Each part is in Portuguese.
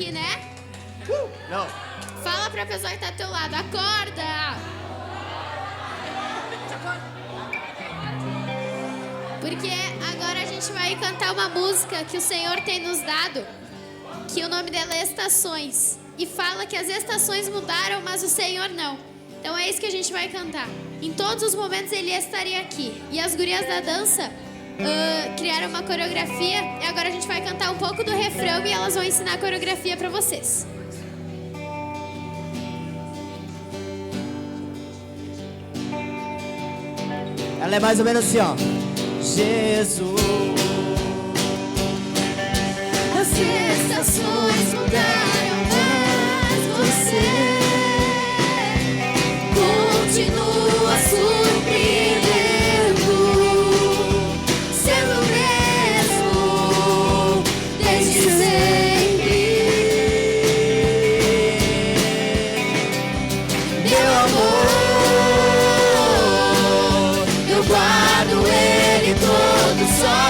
aqui, né? Não. Fala pra pessoa que tá do teu lado, acorda! Porque agora a gente vai cantar uma música que o Senhor tem nos dado, que o nome dela é Estações. E fala que as estações mudaram, mas o Senhor não. Então é isso que a gente vai cantar. Em todos os momentos Ele estaria aqui. E as gurias da dança criaram uma coreografia. E agora a gente vai cantar um pouco do refrão e elas vão ensinar a coreografia pra vocês. Ela é mais ou menos assim, ó. Jesus. As estações mudaram, mas você continua surpreendendo, sendo o mesmo desde sempre. Meu amor, eu guardo ele todo só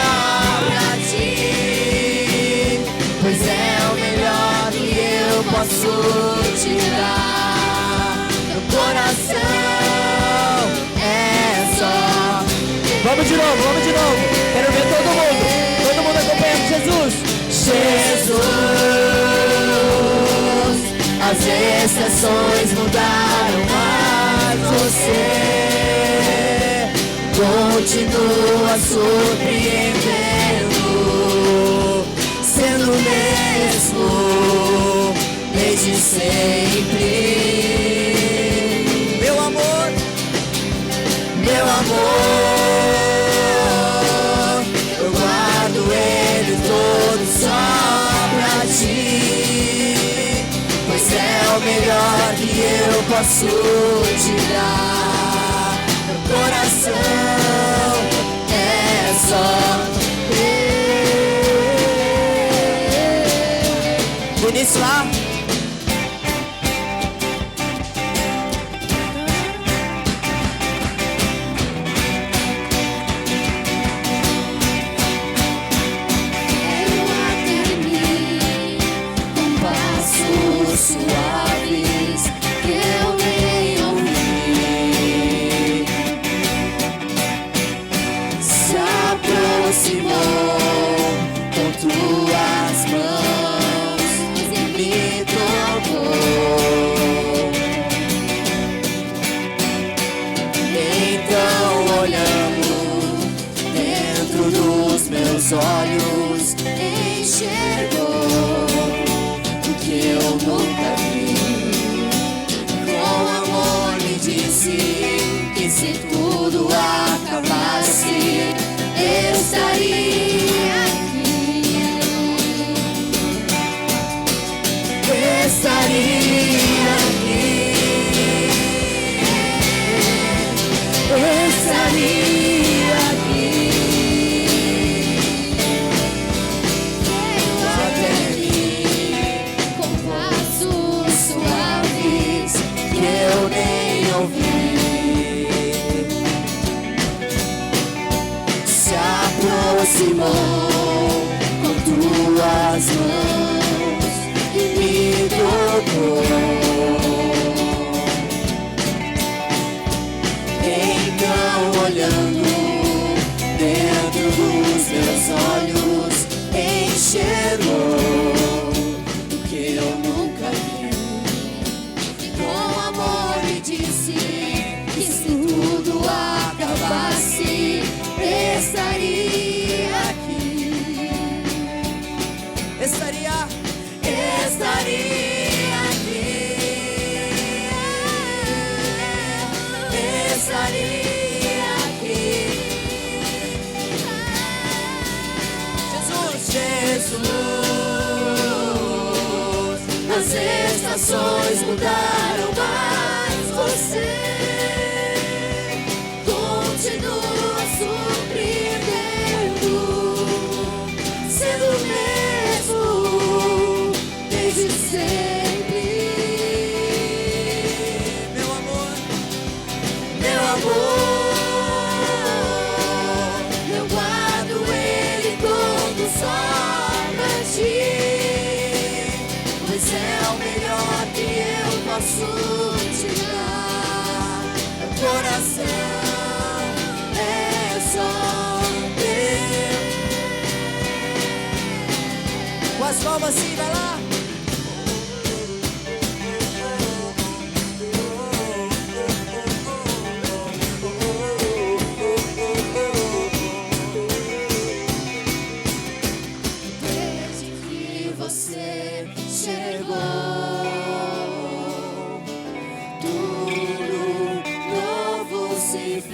pra ti, pois é o melhor que eu posso te dar. Meu coração é só. Vamos de novo, vamos de novo. Quero ver todo mundo acompanhando Jesus. Jesus, as estações mudaram, mas você continua surpreendendo, sendo o mesmo desde sempre. meu amor, Meu amor, eu guardo ele todo só pra ti, pois é o melhor que eu posso te dar. Meu coração é só teu. Vinícius lá. Suaves que eu nem ouvi, se aproximou com tuas mãos e me tocou. Então olhando dentro dos meus olhos, enxergou que eu nunca vi. Com amor me disse que se tudo acabasse, eu estaria aqui. Estaria aqui. Estaria aqui. Até com passos suaves que eu nem ouvi, se aproximou com tuas mãos e me tocou. Então olhando dentro dos meus olhos, enxergou o que eu nunca vi. Com amor me disse que se tudo acabasse, estaria aqui. Estaria aqui. Estaria aqui. Jesus, as estações mudaram, mas você continua surpreendendo, sendo o mesmo desde sempre. meu amor, Meu amor, eu guardo ele todo só pra ti, pois é o melhor que eu posso te dar. O coração é só teu. Com as palmas assim, vai lá. Desde que você chegou, tudo novo se fez.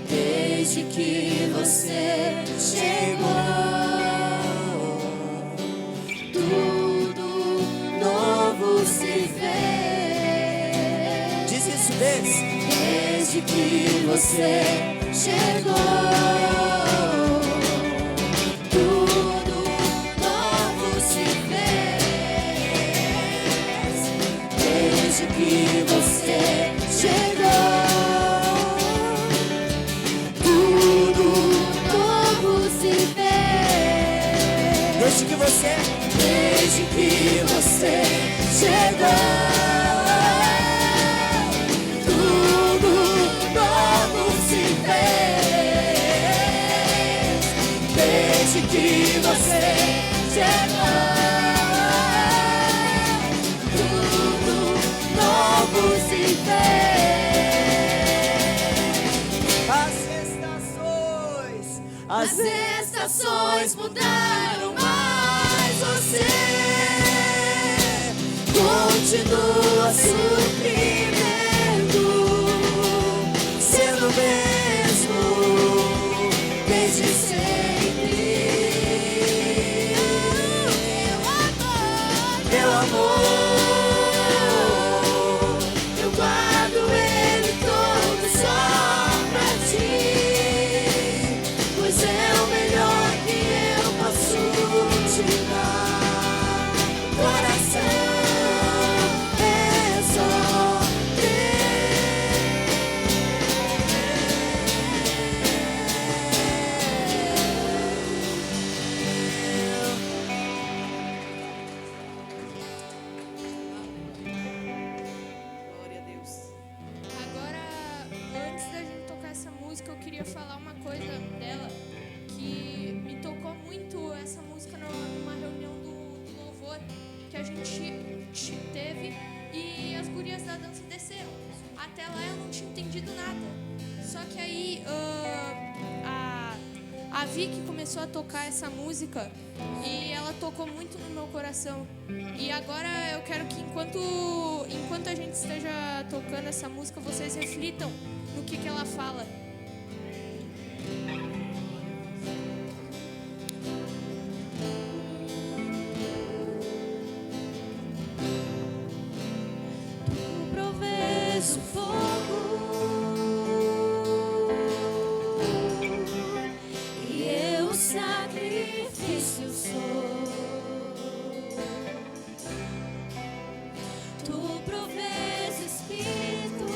Desde que você chegou, tudo novo se fez. Diz isso desde. Desde que você chegou, tudo novo se fez. Desde que você chegou, tudo novo se fez. Desde que você chegou, tudo novo se fez. Desde que você chegou, tudo novo se fez. As estações mudaram, mas você continua surpreendendo, sendo mesmo desde sempre. Meu amor, eu guardo ele todo só pra ti, pois é o melhor que eu posso te dar. Coração é só Glória a Deus. Agora, antes da gente tocar essa música, eu queria falar uma coisa dela que me tocou muito essa música numa reunião do louvor que a gente teve e as gurias da dança desceram. Até lá eu não tinha entendido nada. Só que aí a Vicky começou a tocar essa música e ela tocou muito no meu coração. E agora eu quero que enquanto a gente esteja tocando essa música, vocês reflitam no que ela fala. Tu provês o fogo e eu o sacrifício sou. Tu provês o Espírito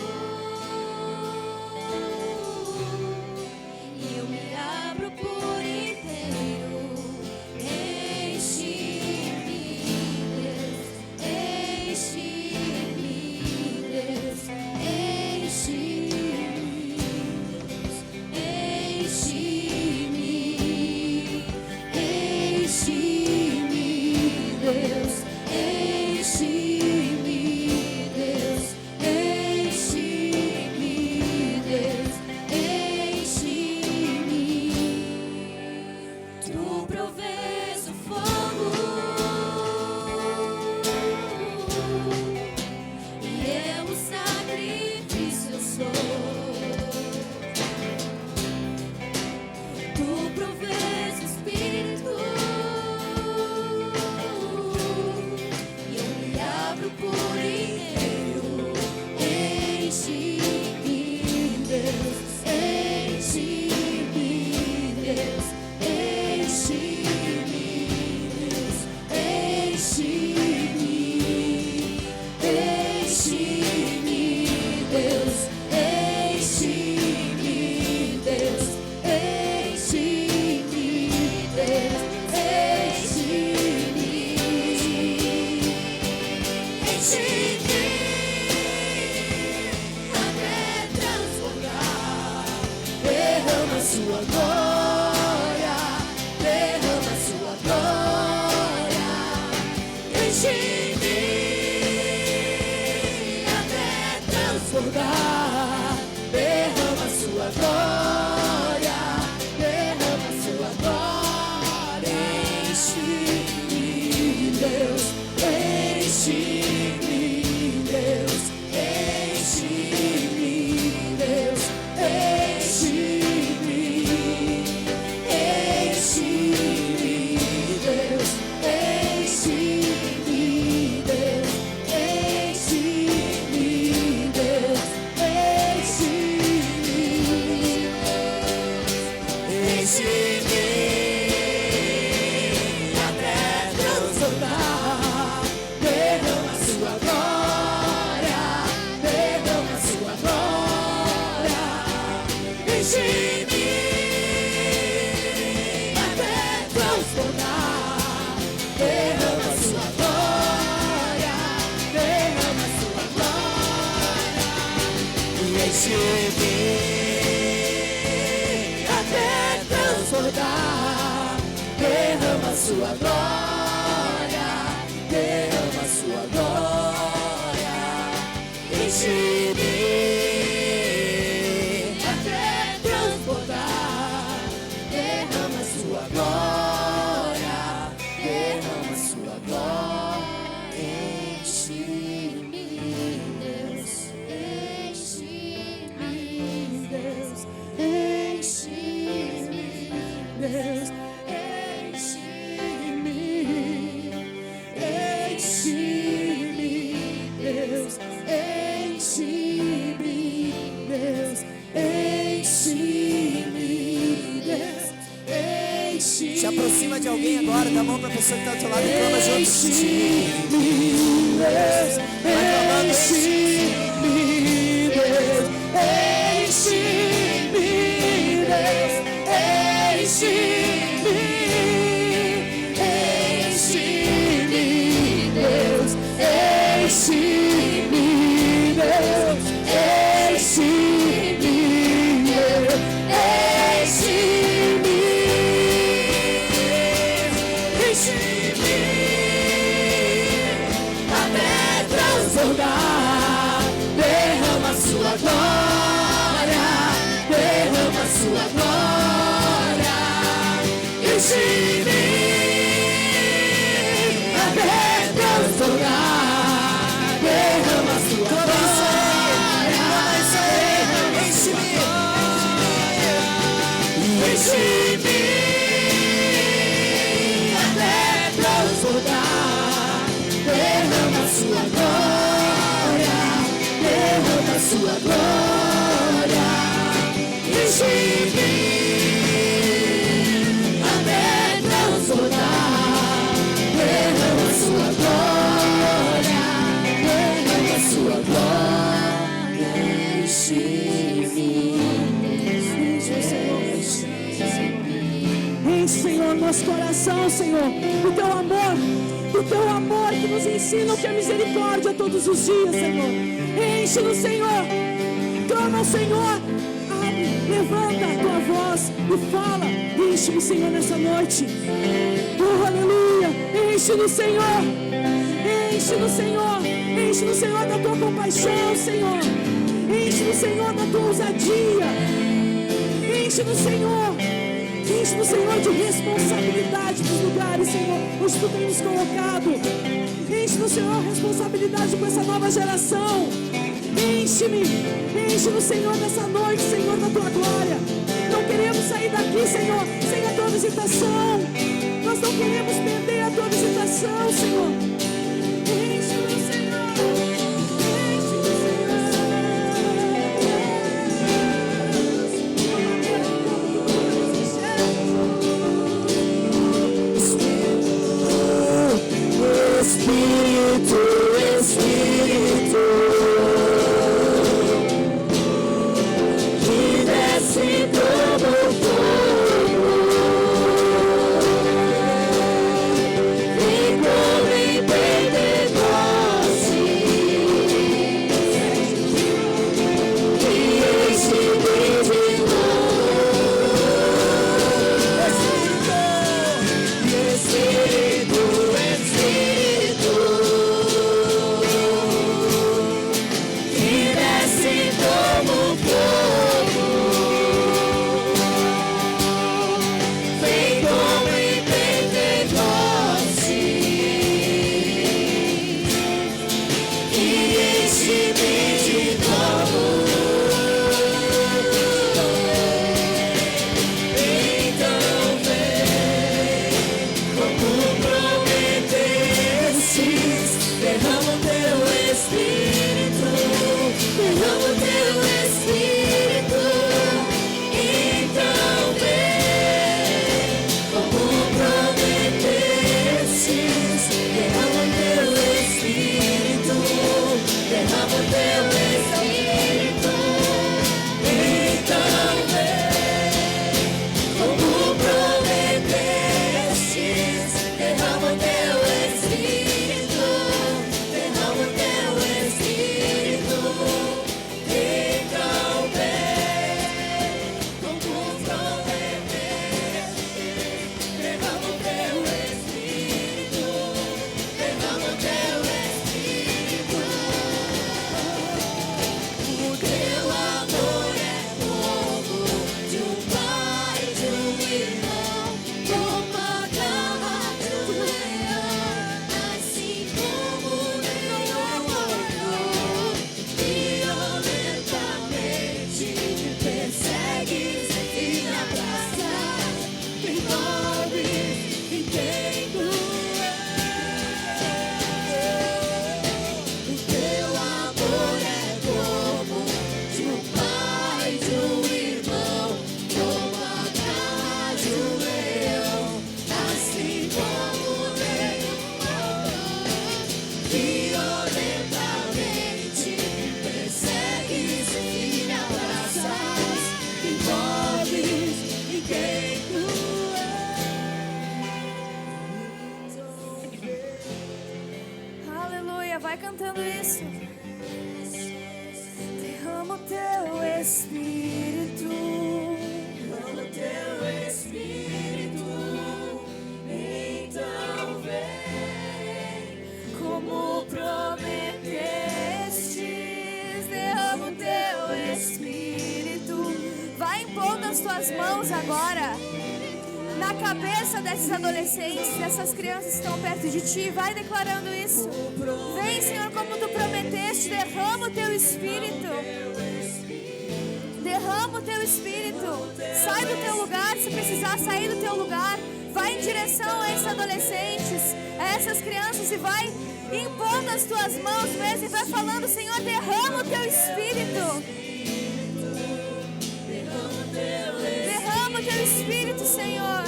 enche-me até transbordar. Derrama sua glória, derrama sua glória. Enche-me até transbordar. Derrama sua glória, derrama sua glória. Enche-me, Deus, enche-me, Deus, enche-me, Deus, enche-me, enche-me, Deus, enche-me, Deus, enche-me, Deus, enche-me. Se aproxima de alguém agora, dá a mão para a pessoa que está do seu lado e clama junto. Enche-me, Deus, vai clamando. Enche-me, Deus, enche-me, Deus, enche-me, enche-me, Deus, enche-me, Deus, enche-me, Deus, enche-me, enche-me até transbordar. Derrama sua glória, derrama sua glória. Enche-me até transbordar. Derrama sua glória, enche-me, enche-me até transbordar. Derrama sua glória, derrama sua glória. Enche-me até transbordar. Derrama sua glória, derrama sua glória. Enche-me, Enche, Senhor, nosso coração, Senhor, do teu amor que nos ensina o que é misericórdia todos os dias, Senhor. Enche-nos, Senhor, clama ao Senhor, abre, levanta a tua voz e fala. Enche-me, Senhor, nessa noite. Oh, aleluia. Enche-nos, Senhor, enche-nos, Senhor, enche-nos, Senhor, da tua compaixão, Senhor. Enche-nos, Senhor, da tua ousadia. Enche-nos, Senhor. Enche-nos, Senhor, de responsabilidade nos lugares, Senhor, onde Tu tem nos colocado. Enche-nos, Senhor, responsabilidade com essa nova geração. Enche-nos, Senhor, nessa noite, Senhor, da Tua glória. Não queremos sair daqui, Senhor, sem a Tua visitação. Nós não queremos perder a Tua visitação, Senhor. Enche-nos, Senhor. Enche-nos, Senhor. Espírito, Espírito, que desce como fogo e come vai cantando isso. Derrama o teu Espírito, derrama o teu Espírito, então vem, como prometestes. Derrama o teu Espírito. Vai impondo as tuas mãos agora na cabeça desses adolescentes, dessas crianças que estão perto de ti. Vai declarando isso. Vem, Senhor, como tu prometeste. Derrama o teu Espírito. Derrama o teu Espírito. Sai do teu lugar, se precisar sair do teu lugar. Vai em direção a esses adolescentes, a essas crianças, e vai impondo as tuas mãos mesmo. E vai falando: Senhor, derrama o teu Espírito. Derrama o teu Espírito, Senhor.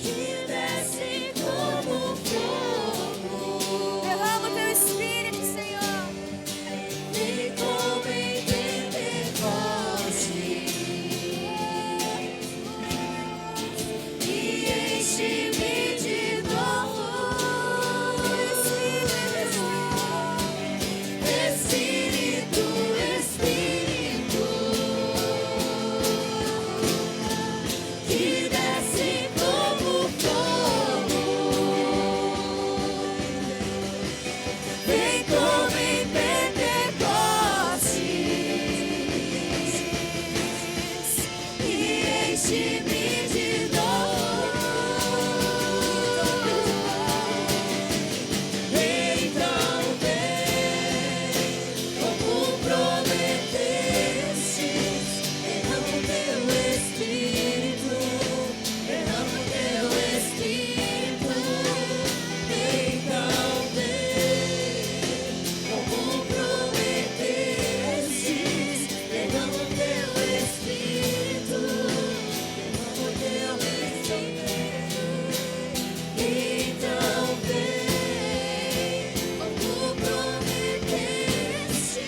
Que desce como fogo. Derrama o teu Espírito, Senhor. E como em Pentecoste. E enche-me de novo, Espírito. Espírito, Espírito, que desce como fogo. Vem como em Pentecostes e enche-me de novo. Então vem, como prometeste. Derrama o teu Espírito, derrama o teu Espírito. Então vem, como prometeste. Derrama o teu Espírito, derrama o teu Espírito. Então vem, como prometeste.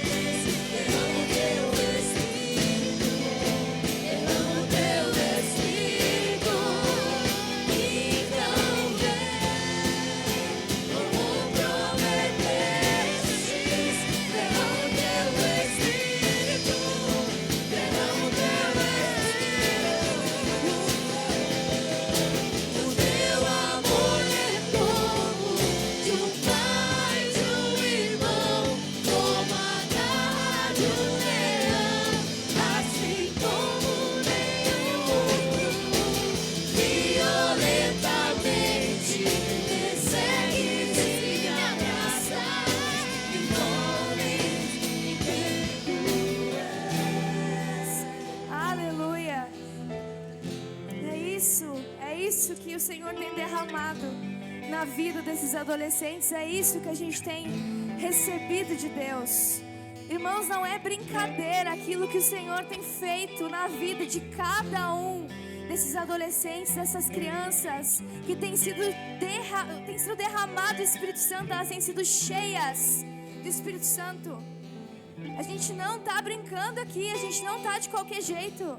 Derrama o teu Espírito, derrama o teu Espírito. Então vem, como prometeste. Derrama o teu Espírito, derrama o teu Espírito. O teu amor é como de um pai, de um irmão, como a garra de um leão, assim como nenhum outro. Violentamente persegues e me abraças, me morres e perdoas. Aleluia. É isso que o Senhor tem derramado na vida desses adolescentes. É isso que a gente tem recebido de Deus. Irmãos, não é brincadeira aquilo que o Senhor tem feito na vida de cada um desses adolescentes, dessas crianças que tem sido derramado o Espírito Santo. Elas têm sido cheias do Espírito Santo. A gente não está brincando aqui, a gente não está de qualquer jeito.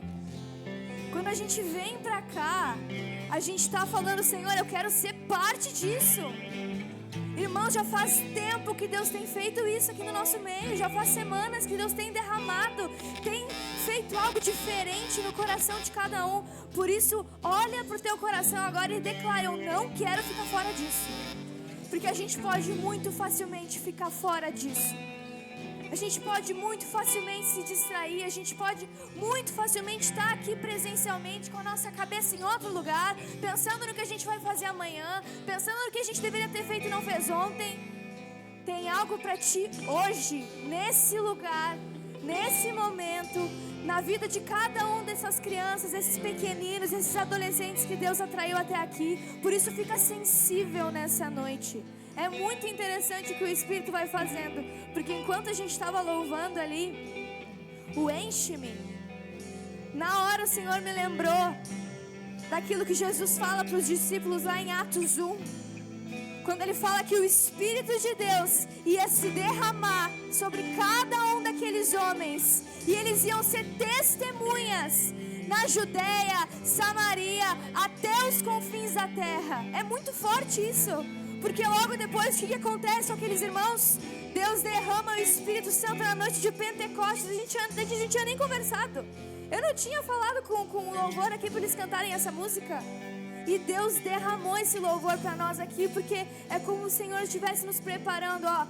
Quando a gente vem pra cá, a gente está falando: Senhor, eu quero ser parte disso. Irmãos, já faz tempo que Deus tem feito isso aqui no nosso meio. Já faz semanas que Deus tem derramado, tem feito algo diferente no coração de cada um. Por isso, olha pro teu coração agora e declara: eu não quero ficar fora disso. Porque a gente pode muito facilmente ficar fora disso. A gente pode muito facilmente se distrair. A gente pode muito facilmente estar aqui presencialmente com a nossa cabeça em outro lugar, pensando no que a gente vai fazer amanhã, pensando no que a gente deveria ter feito e não fez ontem. Tem algo para ti hoje, nesse lugar, nesse momento, na vida de cada um dessas crianças, esses pequeninos, esses adolescentes que Deus atraiu até aqui. Por isso, fica sensível nessa noite. É muito interessante o que o Espírito vai fazendo, porque enquanto a gente estava louvando ali, o enche-me, na hora o Senhor me lembrou daquilo que Jesus fala para os discípulos lá em Atos 1, quando ele fala que o Espírito de Deus ia se derramar sobre cada um daqueles homens, e eles iam ser testemunhas na Judéia, Samaria, até os confins da terra. É muito forte isso, porque logo depois o que acontece com aqueles irmãos? Deus derrama o Espírito Santo na noite de Pentecostes. A gente não tinha nem conversado. Eu não tinha falado com o louvor aqui para eles cantarem essa música. E Deus derramou esse louvor para nós aqui, porque é como o Senhor estivesse nos preparando, ó.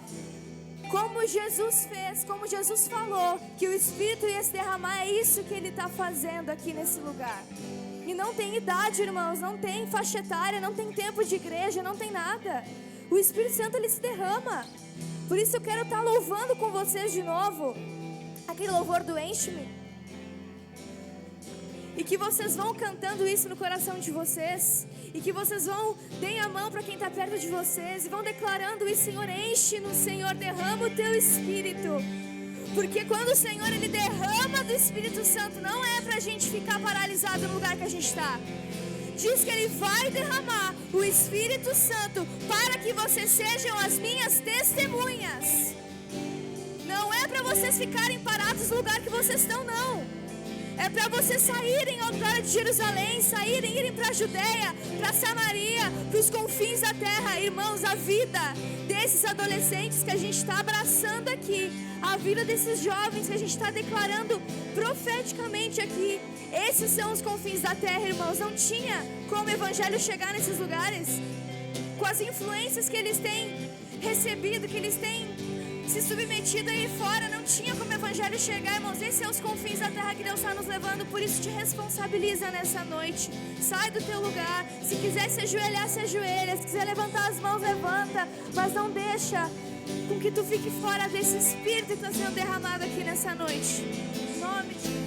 Como Jesus fez, como Jesus falou que o Espírito ia se derramar, é isso que Ele está fazendo aqui nesse lugar. E não tem idade, irmãos, não tem faixa etária, não tem tempo de igreja, não tem nada. O Espírito Santo, Ele se derrama. Por isso eu quero estar louvando com vocês de novo aquele louvor do Enche-me. E que vocês vão cantando isso no coração de vocês. E que vocês vão, deem a mão para quem está perto de vocês. E vão declarando isso: Senhor, enche-nos, Senhor, derrama o Teu Espírito. Porque quando o Senhor, Ele derrama do Espírito Santo, não é para a gente ficar paralisado no lugar que a gente está. Diz que Ele vai derramar o Espírito Santo para que vocês sejam as minhas testemunhas. Não é para vocês ficarem parados no lugar que vocês estão, não. É para vocês saírem ao lugar de Jerusalém, irem para a Judéia, para Samaria, para os confins da terra. Irmãos, a vida desses adolescentes que a gente está abraçando aqui, a vida desses jovens que a gente está declarando profeticamente aqui, esses são os confins da terra, irmãos. Não tinha como o evangelho chegar nesses lugares com as influências que eles têm recebido, que eles têm se submetido aí fora. Não tinha como o evangelho chegar, irmãos. Esses são os confins da terra que Deus está nos levando. Por isso te responsabiliza nessa noite. Sai do teu lugar. Se quiser se ajoelhar, se ajoelha. Se quiser levantar as mãos, levanta. Mas não deixa com que tu fique fora desse Espírito que está sendo derramado aqui nessa noite. Em nome de Jesus.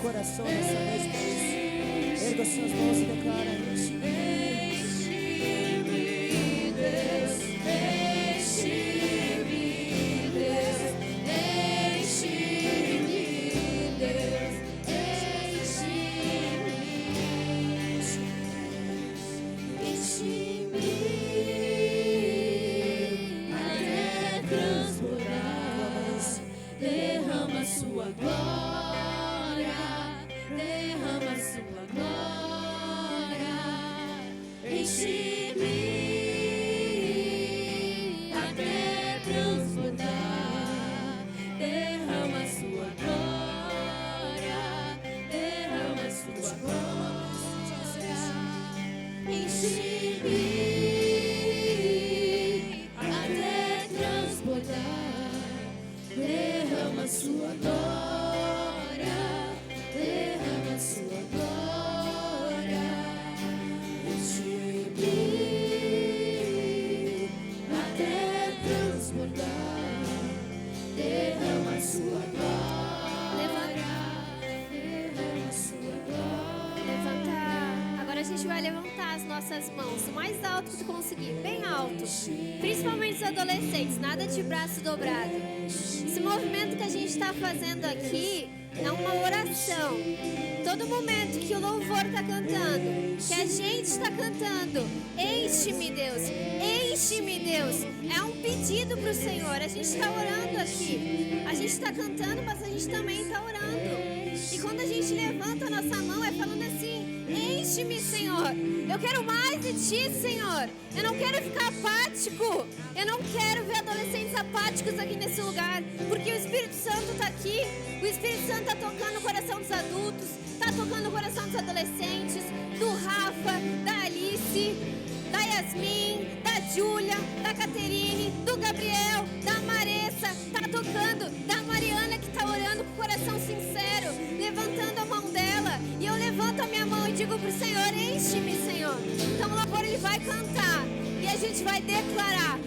Coração nessa noite, Deus. Erga suas mãos e declara: derrama sua glória, derrama sua glória, enche-me até transbordar, derrama sua glória, derrama sua glória, enche-me até transbordar, derrama sua glória, derrama sua glória, enche-me até transbordar, derrama sua glória, derrama sua glória. Levantar. Agora a gente vai levantar as nossas mãos o mais alto que tu conseguir, bem alto. Principalmente os adolescentes, nada de braço dobrado. Esse movimento que a gente está fazendo aqui é uma oração. todo momento que o louvor está cantando, que a gente está cantando, enche-me, Deus, enche-me, Deus. É um pedido para o Senhor. A gente está orando aqui. A gente está cantando, mas a gente também está orando. E quando a gente levanta a nossa mão, é falando assim: enche-me, Senhor. Eu quero mais de Ti, Senhor. Eu não quero ficar apático. Eu não quero ver adolescentes apáticos aqui nesse lugar, porque o Espírito Santo está aqui. O Espírito Santo está tocando o coração dos adultos, está tocando o coração dos adolescentes, do Rafa, da Alice, da Yasmin, da Júlia, da Caterine, do Gabriel, da Maressa. Está tocando da Mariana, que está orando com o coração sincero, levantando a mão dela. E eu levanto a minha mão e digo para o Senhor: enche-me, Senhor. Então o louvor ele vai cantar e a gente vai declarar: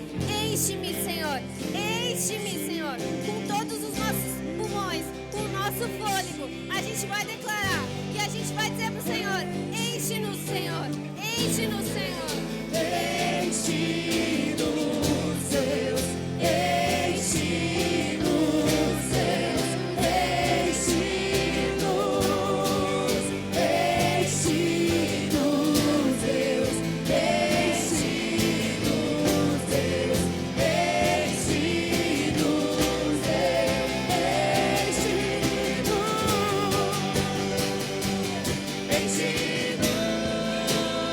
enche-me, Senhor. Enche-me, Senhor. Com todos os nossos pulmões, com o nosso fôlego, a gente vai declarar e a gente vai dizer para o Senhor: enche-nos, Senhor. Enche-nos, Senhor. Enche-nos, Deus. Enche-nos, Deus. Enche-nos. Enche-nos, Deus. Enche-nos, Deus.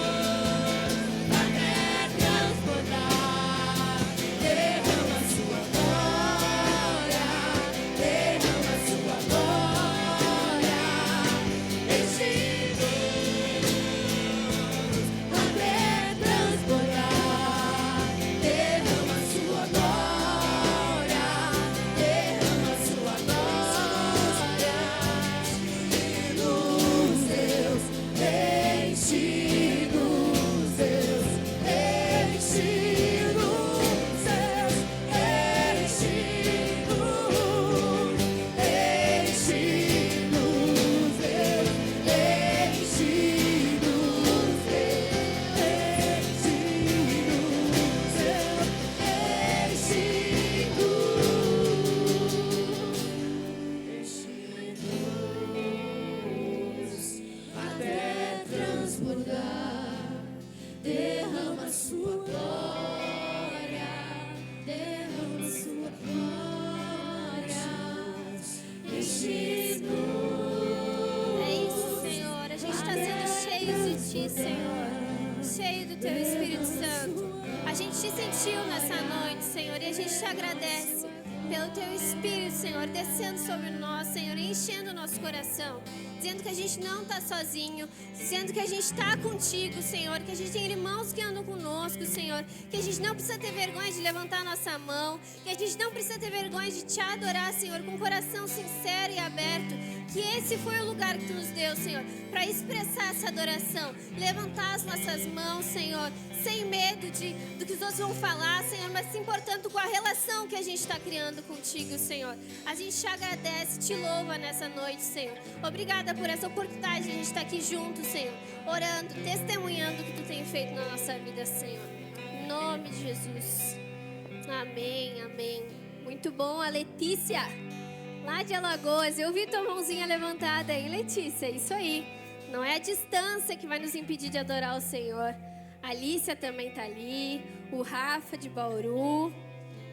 Enche-nos, Deus. Enche-nos. Cheio do Teu Espírito Santo. A gente te sentiu nessa noite, Senhor, e a gente te agradece pelo Teu Espírito, Senhor, descendo sobre nós, Senhor, e enchendo o nosso coração, dizendo que a gente não está sozinho, dizendo que a gente está contigo, Senhor, que a gente tem irmãos que andam conosco, Senhor, que a gente não precisa ter vergonha de levantar a nossa mão, que a gente não precisa ter vergonha de Te adorar, Senhor, com o coração sincero e aberto, que esse foi o lugar que Tu nos deu, Senhor, para expressar essa adoração, levantar as nossas mãos, Senhor, sem medo do que os outros vão falar, Senhor, mas se importando com a relação que a gente está criando contigo, Senhor. A gente te agradece, te louva nessa noite, Senhor. Obrigada por essa oportunidade de a gente estar aqui junto, Senhor, orando, testemunhando o que Tu tem feito na nossa vida, Senhor. Em nome de Jesus. Amém, amém. Muito bom, a Letícia, lá de Alagoas. Eu vi tua mãozinha levantada aí, Letícia, isso aí. Não é a distância que vai nos impedir de adorar o Senhor. A Alicia também tá ali, o Rafa de Bauru.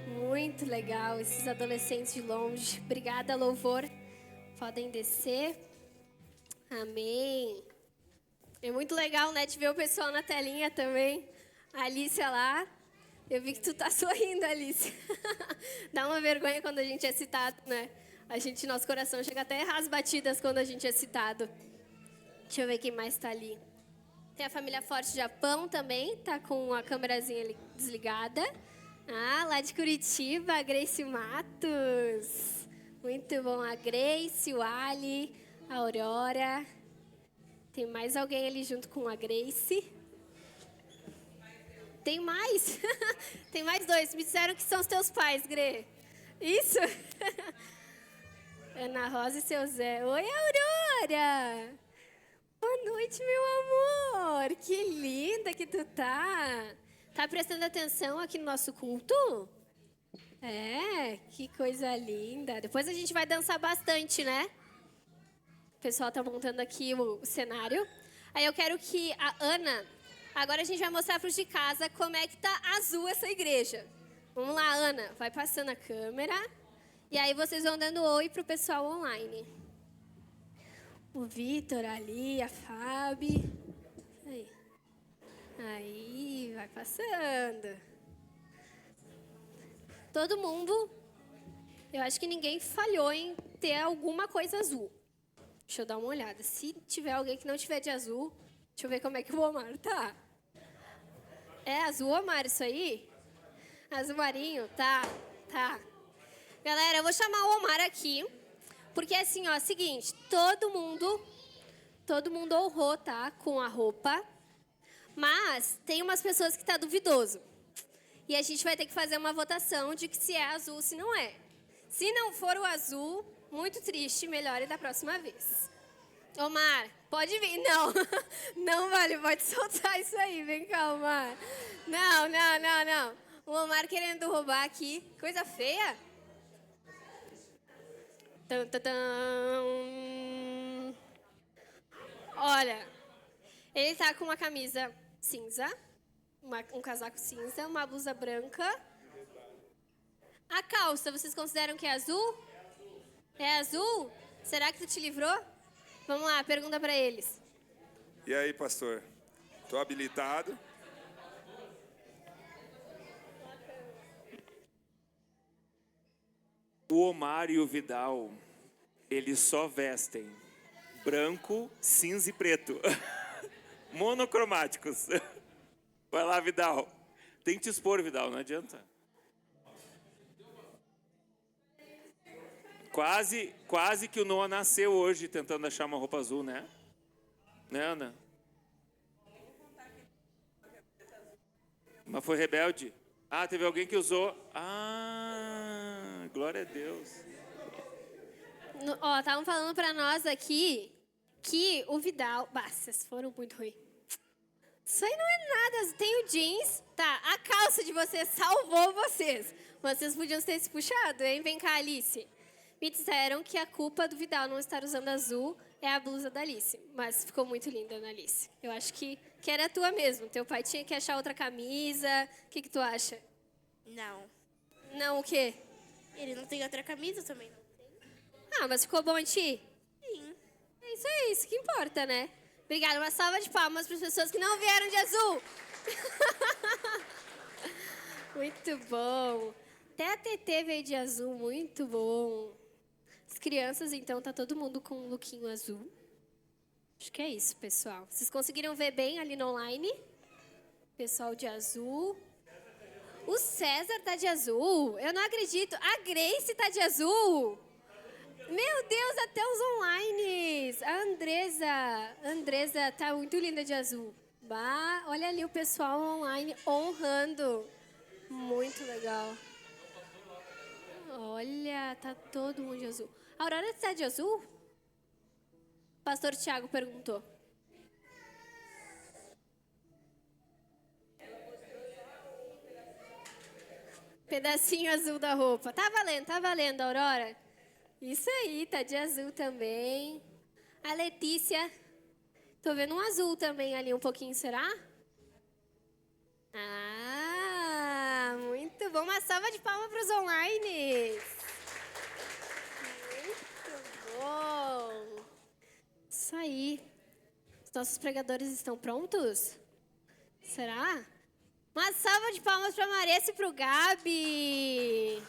Muito legal, esses adolescentes de longe. Obrigada, louvor. Podem descer. Amém. É muito legal, né, de ver o pessoal na telinha também. A Alicia lá. Eu vi que tu tá sorrindo, Alicia. Dá uma vergonha quando a gente é citado, né? Nosso coração chega até a errar as batidas quando a gente é citado. Deixa eu ver quem mais tá ali. Tem a família Forte Japão também, tá com a câmerazinha ali desligada. Ah, lá de Curitiba, a Grace Matos. Muito bom, a Grace, o Ali, a Aurora. Tem mais alguém ali junto com a Grace? Tem mais? Tem mais dois. Me disseram que são os teus pais, Gre. Isso? Ana Rosa e seu Zé. Oi, Aurora. Boa noite, meu amor. Que linda que tu tá. Tá prestando atenção aqui no nosso culto? É, que coisa linda. Depois a gente vai dançar bastante, né? O pessoal tá montando aqui o cenário. Aí eu quero que a Ana... Agora a gente vai mostrar para os de casa como é que tá azul essa igreja. Vamos lá, Ana. Vai passando a câmera. E aí vocês vão dando oi pro pessoal online. O Vitor ali, a Fabi. Aí, vai passando. Todo mundo... Eu acho que ninguém falhou em ter alguma coisa azul. Deixa eu dar uma olhada. Se tiver alguém que não tiver de azul, deixa eu ver como é que o Omar tá. É azul, Omar, isso aí? Azul marinho? Tá. Galera, eu vou chamar o Omar aqui. Porque assim, ó, seguinte. Todo mundo honrou, tá? Com a roupa. Mas tem umas pessoas que tá duvidoso. E a gente vai ter que fazer uma votação de que se é azul ou se não é. Se não for o azul, muito triste, melhore da próxima vez. Omar, pode vir. Não, não vale, pode soltar isso aí. Vem cá, Omar. Não. O Omar querendo roubar aqui. Coisa feia. Olha, ele tá com uma camisa cinza, um casaco cinza, uma blusa branca. A calça, vocês consideram que é azul? É azul? Será que tu te livrou? Vamos lá, pergunta pra eles. E aí, pastor? Tô habilitado? O Omar e o Vidal, eles só vestem branco, cinza e preto. Monocromáticos. Vai lá, Vidal. Tem que te expor, Vidal, não adianta. Quase que o Noah nasceu hoje tentando achar uma roupa azul, né? Né, Ana? Mas foi rebelde? Ah, teve alguém que usou. Ah, glória a Deus. Ó, estavam falando pra nós aqui que o Vidal... Bah, vocês foram muito ruins. Isso aí não é nada. Tem o jeans. Tá, a calça de vocês salvou vocês. Vocês podiam ter se puxado, hein? Vem cá, Alice. Me disseram que a culpa do Vidal não estar usando azul é a blusa da Alice. Mas ficou muito linda, Ana Alice. Eu acho que era tua mesmo. Teu pai tinha que achar outra camisa. O que tu acha? Não. Não o quê? Ele não tem outra camisa também, não tem? Ah, mas ficou bom em ti? Sim. É isso que importa, né? Obrigada. Uma salva de palmas para as pessoas que não vieram de azul. Muito bom. Até a TT veio de azul, muito bom. As crianças, então, tá todo mundo com um lookinho azul. Acho que é isso, pessoal. Vocês conseguiram ver bem ali no online? Pessoal de azul. O César tá de azul. Eu não acredito. A Grace tá de azul. Meu Deus, até os online. A Andresa tá muito linda de azul. Bah, olha ali o pessoal online honrando. Muito legal. Olha, tá todo mundo de azul. A Aurora está de azul? O pastor Tiago perguntou. Pedacinho azul da roupa. Tá valendo, Aurora. Isso aí, tá de azul também. A Letícia. Tô vendo um azul também ali, um pouquinho, será? Ah, muito bom. Uma salva de palmas para os online. Muito bom. Isso aí. Os nossos pregadores estão prontos? Será? Uma salva de palmas para a Maressa e para o Gabi.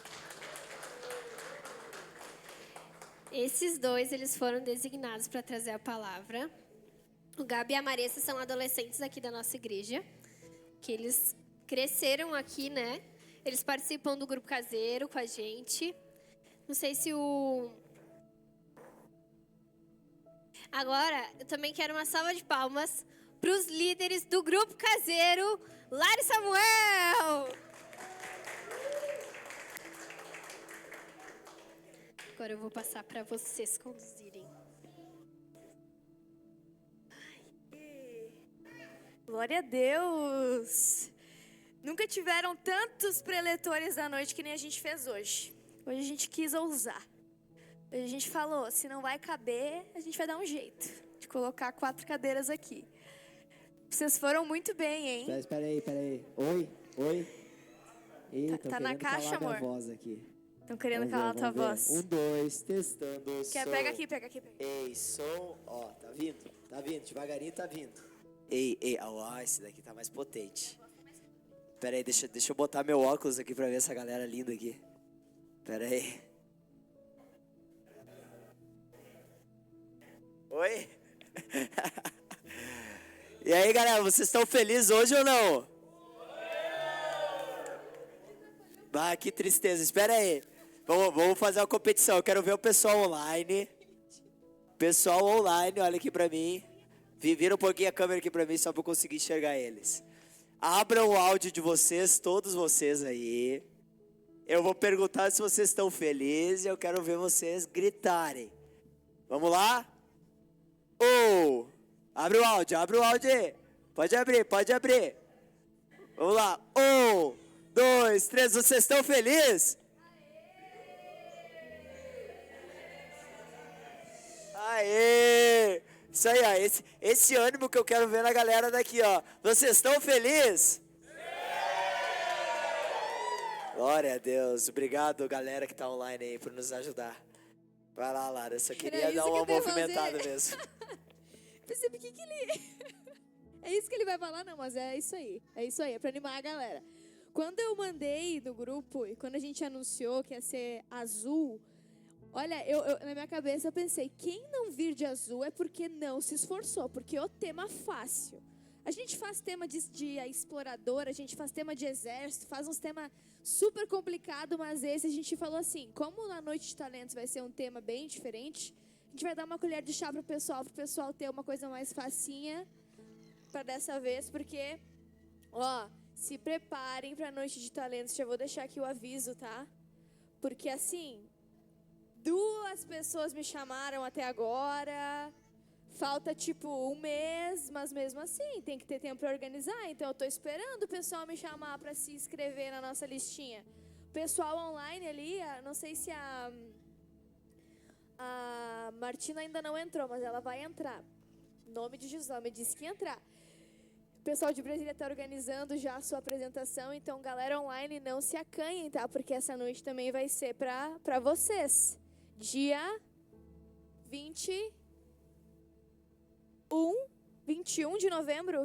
Esses dois, eles foram designados para trazer a palavra. O Gabi e a Maressa são adolescentes aqui da nossa igreja, que eles cresceram aqui, né? Eles participam do grupo caseiro com a gente. Não sei se o... Agora, eu também quero uma salva de palmas para os líderes do grupo caseiro, Lara e Samuel. Agora eu vou passar para vocês conduzirem. Glória a Deus! Nunca tiveram tantos preletores da noite que nem a gente fez hoje. Hoje a gente quis ousar. A gente falou, se não vai caber, a gente vai dar um jeito de colocar 4 cadeiras aqui. Vocês foram muito bem, hein? Espera aí. Oi. Eita, Tá na caixa, calar minha amor? voz aqui. Estão querendo calar a tua voz. 1, 2, testando. Quer? Som. Pega aqui. Ei, som. Ó, tá vindo, devagarinho tá vindo. Ei, ó, esse daqui tá mais potente. Pera aí, deixa eu botar meu óculos aqui pra ver essa galera linda aqui. Pera aí. Oi? E aí, galera, vocês estão felizes hoje ou não? Ah, que tristeza, espera aí. Vamos fazer uma competição, eu quero ver o pessoal online. Pessoal online, olha aqui pra mim. Vira um pouquinho a câmera aqui pra mim, só pra eu conseguir enxergar eles. Abram o áudio de vocês, todos vocês aí. Eu vou perguntar se vocês estão felizes e eu quero ver vocês gritarem. Vamos lá? Abre o áudio aí. Pode abrir. Vamos lá. 1, 2, 3, vocês estão felizes? Aê! Isso aí, ó. Esse ânimo que eu quero ver na galera daqui, ó. Vocês estão felizes? Glória a Deus. Obrigado, galera que tá online aí, por nos ajudar. Vai lá, Lara. Eu só queria dar uma movimentada mesmo. Percebi que ele... É isso que ele vai falar? Não, mas é isso aí. É pra animar a galera. Quando eu mandei no grupo e quando a gente anunciou que ia ser azul, olha, eu na minha cabeça eu pensei, quem não vir de azul é porque não se esforçou, porque o tema fácil. A gente faz tema de explorador, a gente faz tema de exército, faz uns temas super complicado, mas esse a gente falou assim, como na Noite de Talentos vai ser um tema bem diferente, a gente vai dar uma colher de chá pro pessoal ter uma coisa mais facinha para dessa vez, porque, ó, se preparem pra Noite de Talentos, já vou deixar aqui o aviso, tá? Porque assim, 2 pessoas me chamaram até agora, falta tipo 1 mês, mas mesmo assim, tem que ter tempo pra organizar, então eu tô esperando o pessoal me chamar pra se inscrever na nossa listinha. O pessoal online ali, não sei se a Martina ainda não entrou, mas ela vai entrar. Em nome de Jesus, ela me disse que ia entrar. O pessoal de Brasília está organizando já a sua apresentação, então galera online não se acanhem, tá? Porque essa noite também vai ser para vocês. Dia 21 de novembro,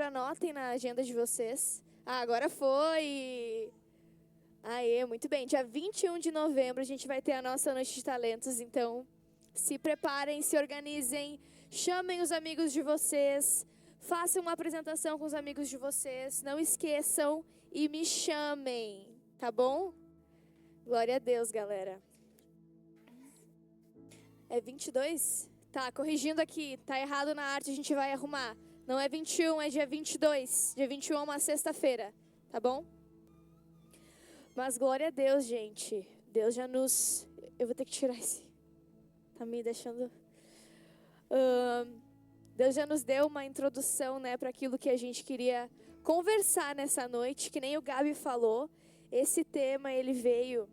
anotem na agenda de vocês. Agora foi! Aê, muito bem. Dia 21 de novembro a gente vai ter a nossa Noite de Talentos, então se preparem, se organizem, chamem os amigos de vocês, façam uma apresentação com os amigos de vocês, não esqueçam e me chamem, tá bom? Glória a Deus, galera. É 22? Tá, corrigindo aqui, tá errado na arte, a gente vai arrumar. Não é 21, é dia 22. Dia 21 é uma sexta-feira, tá bom? Mas glória a Deus, gente. Deus já nos... Eu vou ter que tirar esse... Tá me deixando... Deus já nos deu uma introdução, né, para aquilo que a gente queria conversar nessa noite, que nem o Gabi falou. Esse tema, ele veio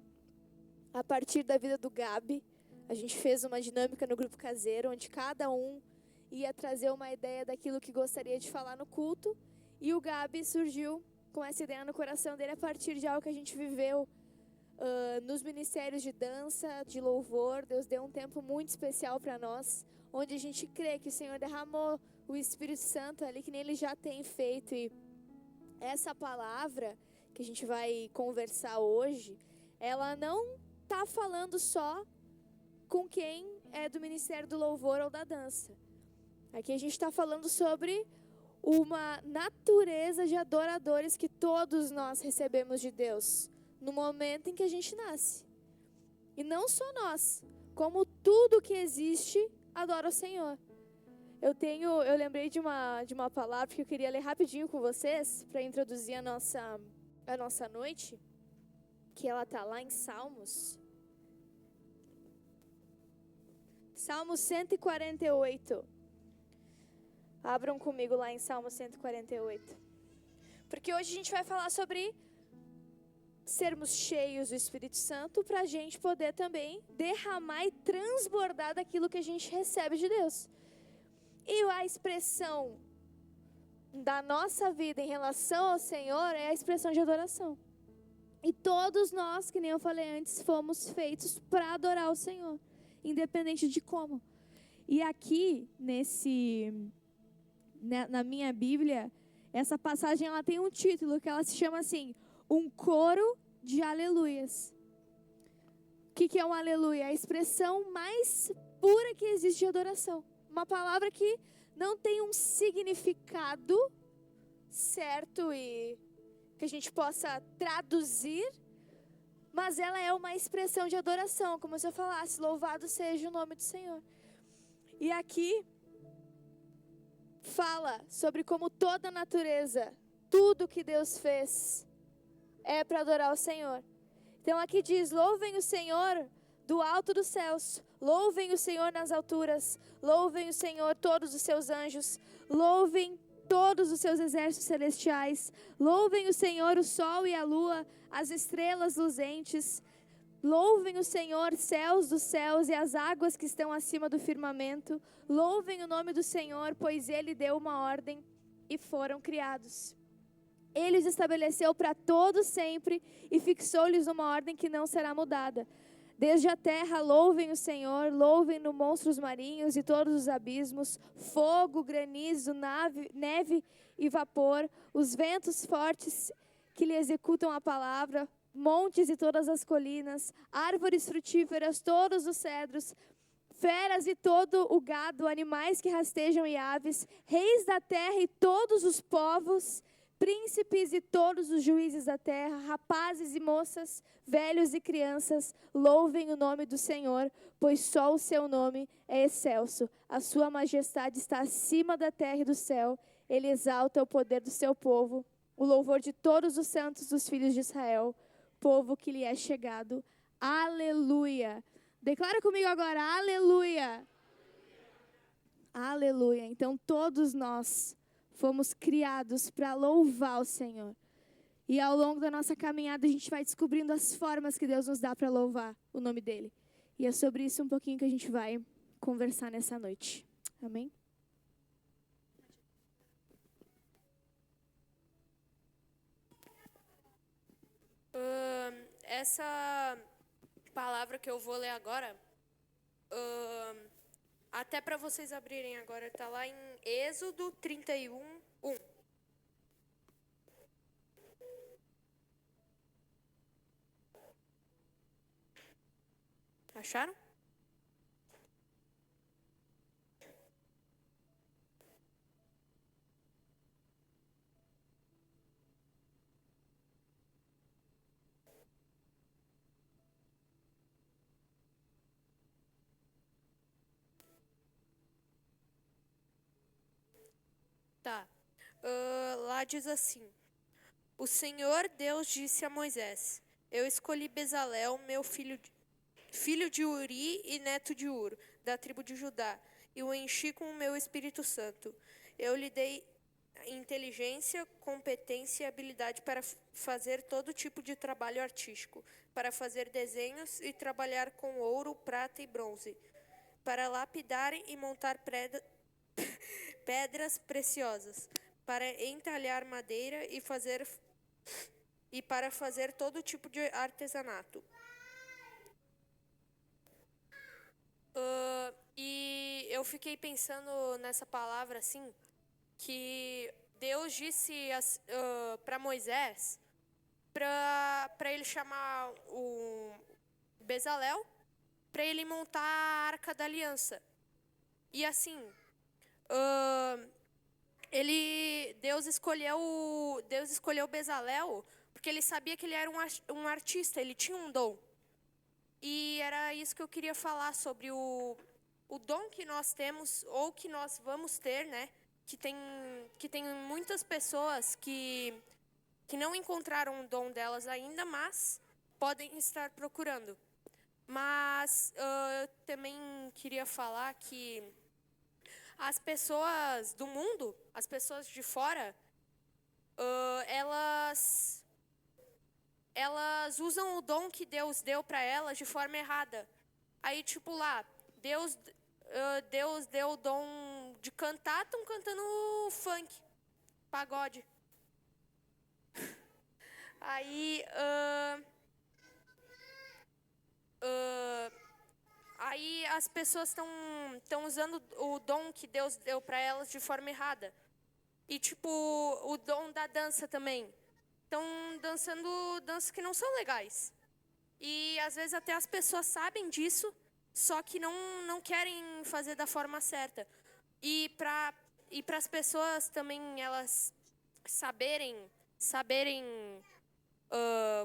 a partir da vida do Gabi. A gente fez uma dinâmica no grupo caseiro, onde cada um ia trazer uma ideia daquilo que gostaria de falar no culto. E o Gabi surgiu com essa ideia no coração dele a partir de algo que a gente viveu nos ministérios de dança, de louvor. Deus deu um tempo muito especial para nós, onde a gente crê que o Senhor derramou o Espírito Santo ali, que nem Ele já tem feito. E essa palavra que a gente vai conversar hoje, ela não está falando só com quem é do Ministério do Louvor ou da dança. Aqui a gente está falando sobre uma natureza de adoradores que todos nós recebemos de Deus no momento em que a gente nasce. E não só nós, como tudo que existe adora o Senhor. Eu lembrei de uma palavra que eu queria ler rapidinho com vocês para introduzir a nossa noite, que ela está lá em Salmos. Salmo 148. Abram comigo lá em Salmo 148. Porque hoje a gente vai falar sobre sermos cheios do Espírito Santo para a gente poder também derramar e transbordar daquilo que a gente recebe de Deus. E a expressão da nossa vida em relação ao Senhor é a expressão de adoração. E todos nós, que nem eu falei antes, fomos feitos para adorar o Senhor, independente de como. E aqui, na minha Bíblia, essa passagem ela tem um título que ela se chama assim, um coro de aleluias. O que é um aleluia? A expressão mais pura que existe de adoração. Uma palavra que não tem um significado certo e que a gente possa traduzir, mas ela é uma expressão de adoração, como se eu falasse, louvado seja o nome do Senhor. E aqui fala sobre como toda a natureza, tudo que Deus fez é para adorar o Senhor. Então aqui diz, louvem o Senhor do alto dos céus, louvem o Senhor nas alturas, louvem o Senhor todos os seus anjos, louvem todos os seus exércitos celestiais, louvem o Senhor o sol e a lua, as estrelas luzentes, louvem o Senhor céus dos céus e as águas que estão acima do firmamento, louvem o nome do Senhor, pois Ele deu uma ordem e foram criados. Ele os estabeleceu para todos sempre e fixou-lhes uma ordem que não será mudada. Desde a terra, louvem o Senhor, louvem no monstros marinhos e todos os abismos, fogo, granizo, neve e vapor, os ventos fortes que lhe executam a palavra, montes e todas as colinas, árvores frutíferas, todos os cedros, feras e todo o gado, animais que rastejam e aves, reis da terra e todos os povos, príncipes e todos os juízes da terra, rapazes e moças, velhos e crianças, louvem o nome do Senhor, pois só o seu nome é excelso. A sua majestade está acima da terra e do céu. Ele exalta o poder do seu povo, o louvor de todos os santos dos filhos de Israel, povo que lhe é chegado. Aleluia. Declara comigo agora, aleluia. Aleluia. Então todos nós fomos criados para louvar o Senhor. E ao longo da nossa caminhada, a gente vai descobrindo as formas que Deus nos dá para louvar o nome dEle. E é sobre isso um pouquinho que a gente vai conversar nessa noite. Amém? Essa palavra que eu vou ler agora, até para vocês abrirem agora, está lá em Êxodo 31, 1. Acharam? Tá. Lá diz assim: o Senhor Deus disse a Moisés: eu escolhi Bezalel, meu filho de Uri e neto de Ur, da tribo de Judá, e o enchi com o meu Espírito Santo. Eu lhe dei inteligência, competência e habilidade para fazer todo tipo de trabalho artístico, para fazer desenhos e trabalhar com ouro, prata e bronze, para lapidar e montar pedras preciosas, para entalhar madeira e para fazer todo tipo de artesanato. E eu fiquei pensando nessa palavra assim, que Deus disse para Moisés para ele chamar o Bezalel para ele montar a Arca da Aliança. E assim, Deus escolheu Bezalel porque ele sabia que ele era um artista, ele tinha um dom. E era isso que eu queria falar sobre o dom que nós temos ou que nós vamos ter, né? Que tem muitas pessoas que não encontraram o dom delas ainda, mas podem estar procurando. Mas eu também queria falar que as pessoas do mundo, as pessoas de fora, elas usam o dom que Deus deu para elas de forma errada. Aí, tipo lá, Deus deu o dom de cantar, estão cantando funk, pagode. Aí, aí as pessoas estão usando o dom que Deus deu para elas de forma errada. E tipo, o dom da dança também. Estão dançando danças que não são legais. E às vezes até as pessoas sabem disso, só que não querem fazer da forma certa. E para as pessoas também elas saberem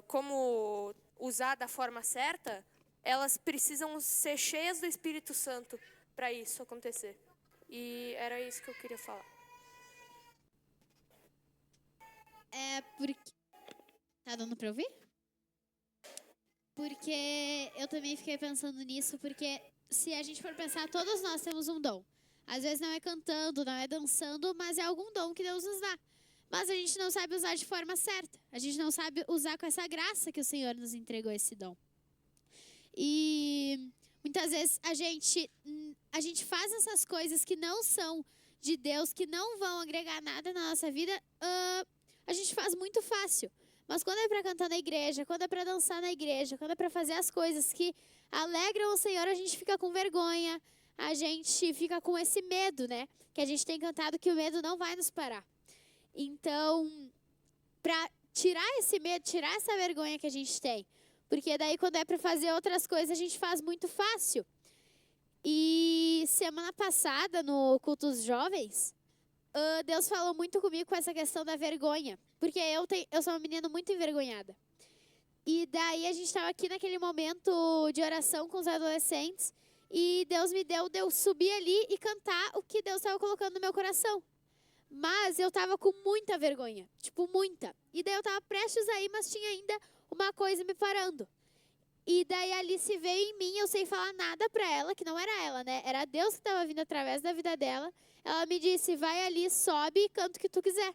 como usar da forma certa, elas precisam ser cheias do Espírito Santo para isso acontecer. E era isso que eu queria falar. Porque... Tá dando pra ouvir? Porque eu também fiquei pensando nisso, porque se a gente for pensar, todos nós temos um dom. Às vezes não é cantando, não é dançando, mas é algum dom que Deus nos dá. Mas a gente não sabe usar de forma certa. A gente não sabe usar com essa graça que o Senhor nos entregou esse dom. E muitas vezes a gente faz essas coisas que não são de Deus, que não vão agregar nada na nossa vida, a gente faz muito fácil. Mas quando é para cantar na igreja, quando é para dançar na igreja, quando é para fazer as coisas que alegram o Senhor, a gente fica com vergonha, a gente fica com esse medo, né? Que a gente tem cantado que o medo não vai nos parar. Então, para tirar esse medo, tirar essa vergonha que a gente tem, porque daí quando é para fazer outras coisas, a gente faz muito fácil. E semana passada, no Culto dos Jovens, Deus falou muito comigo com essa questão da vergonha. Porque eu sou uma menina muito envergonhada. E daí a gente estava aqui naquele momento de oração com os adolescentes. E Deus me deu de eu subir ali e cantar o que Deus estava colocando no meu coração. Mas eu estava com muita vergonha. Tipo, muita. E daí eu estava prestes a ir, mas tinha ainda uma coisa me parando. E daí a Alice veio em mim, eu sem falar nada pra ela, que não era ela, né? Era Deus que estava vindo através da vida dela. Ela me disse, vai ali, sobe e canta o que tu quiser.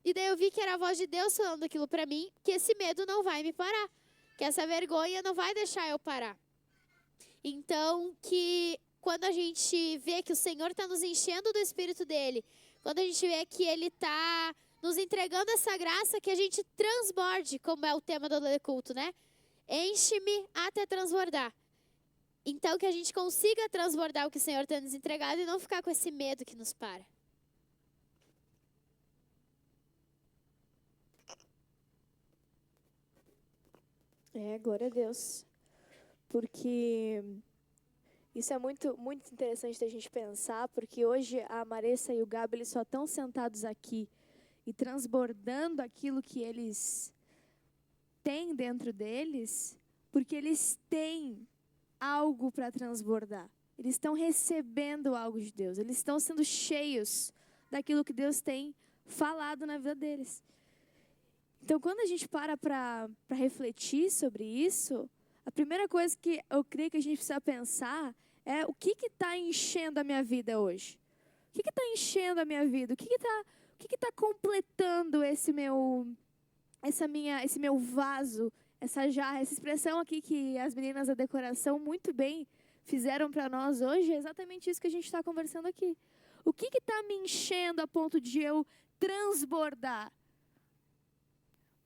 E daí eu vi que era a voz de Deus falando aquilo pra mim, que esse medo não vai me parar. Que essa vergonha não vai deixar eu parar. Então, que quando a gente vê que o Senhor está nos enchendo do Espírito dEle, quando a gente vê que Ele está nos entregando essa graça, que a gente transborde, como é o tema do culto, né? Enche-me até transbordar. Então, que a gente consiga transbordar o que o Senhor tem nos entregado e não ficar com esse medo que nos para. Glória a Deus. Porque isso é muito, muito interessante da gente pensar, porque hoje a Maressa e o Gabi, eles só estão sentados aqui e transbordando aquilo que eles têm dentro deles, porque eles têm algo para transbordar. Eles estão recebendo algo de Deus, eles estão sendo cheios daquilo que Deus tem falado na vida deles. Então, quando a gente para refletir sobre isso, a primeira coisa que eu creio que a gente precisa pensar é o que está enchendo a minha vida hoje? O que está enchendo a minha vida? O que está completando esse meu vaso, essa jarra, essa expressão aqui que as meninas da decoração muito bem fizeram para nós hoje? É exatamente isso que a gente está conversando aqui. O que está me enchendo a ponto de eu transbordar?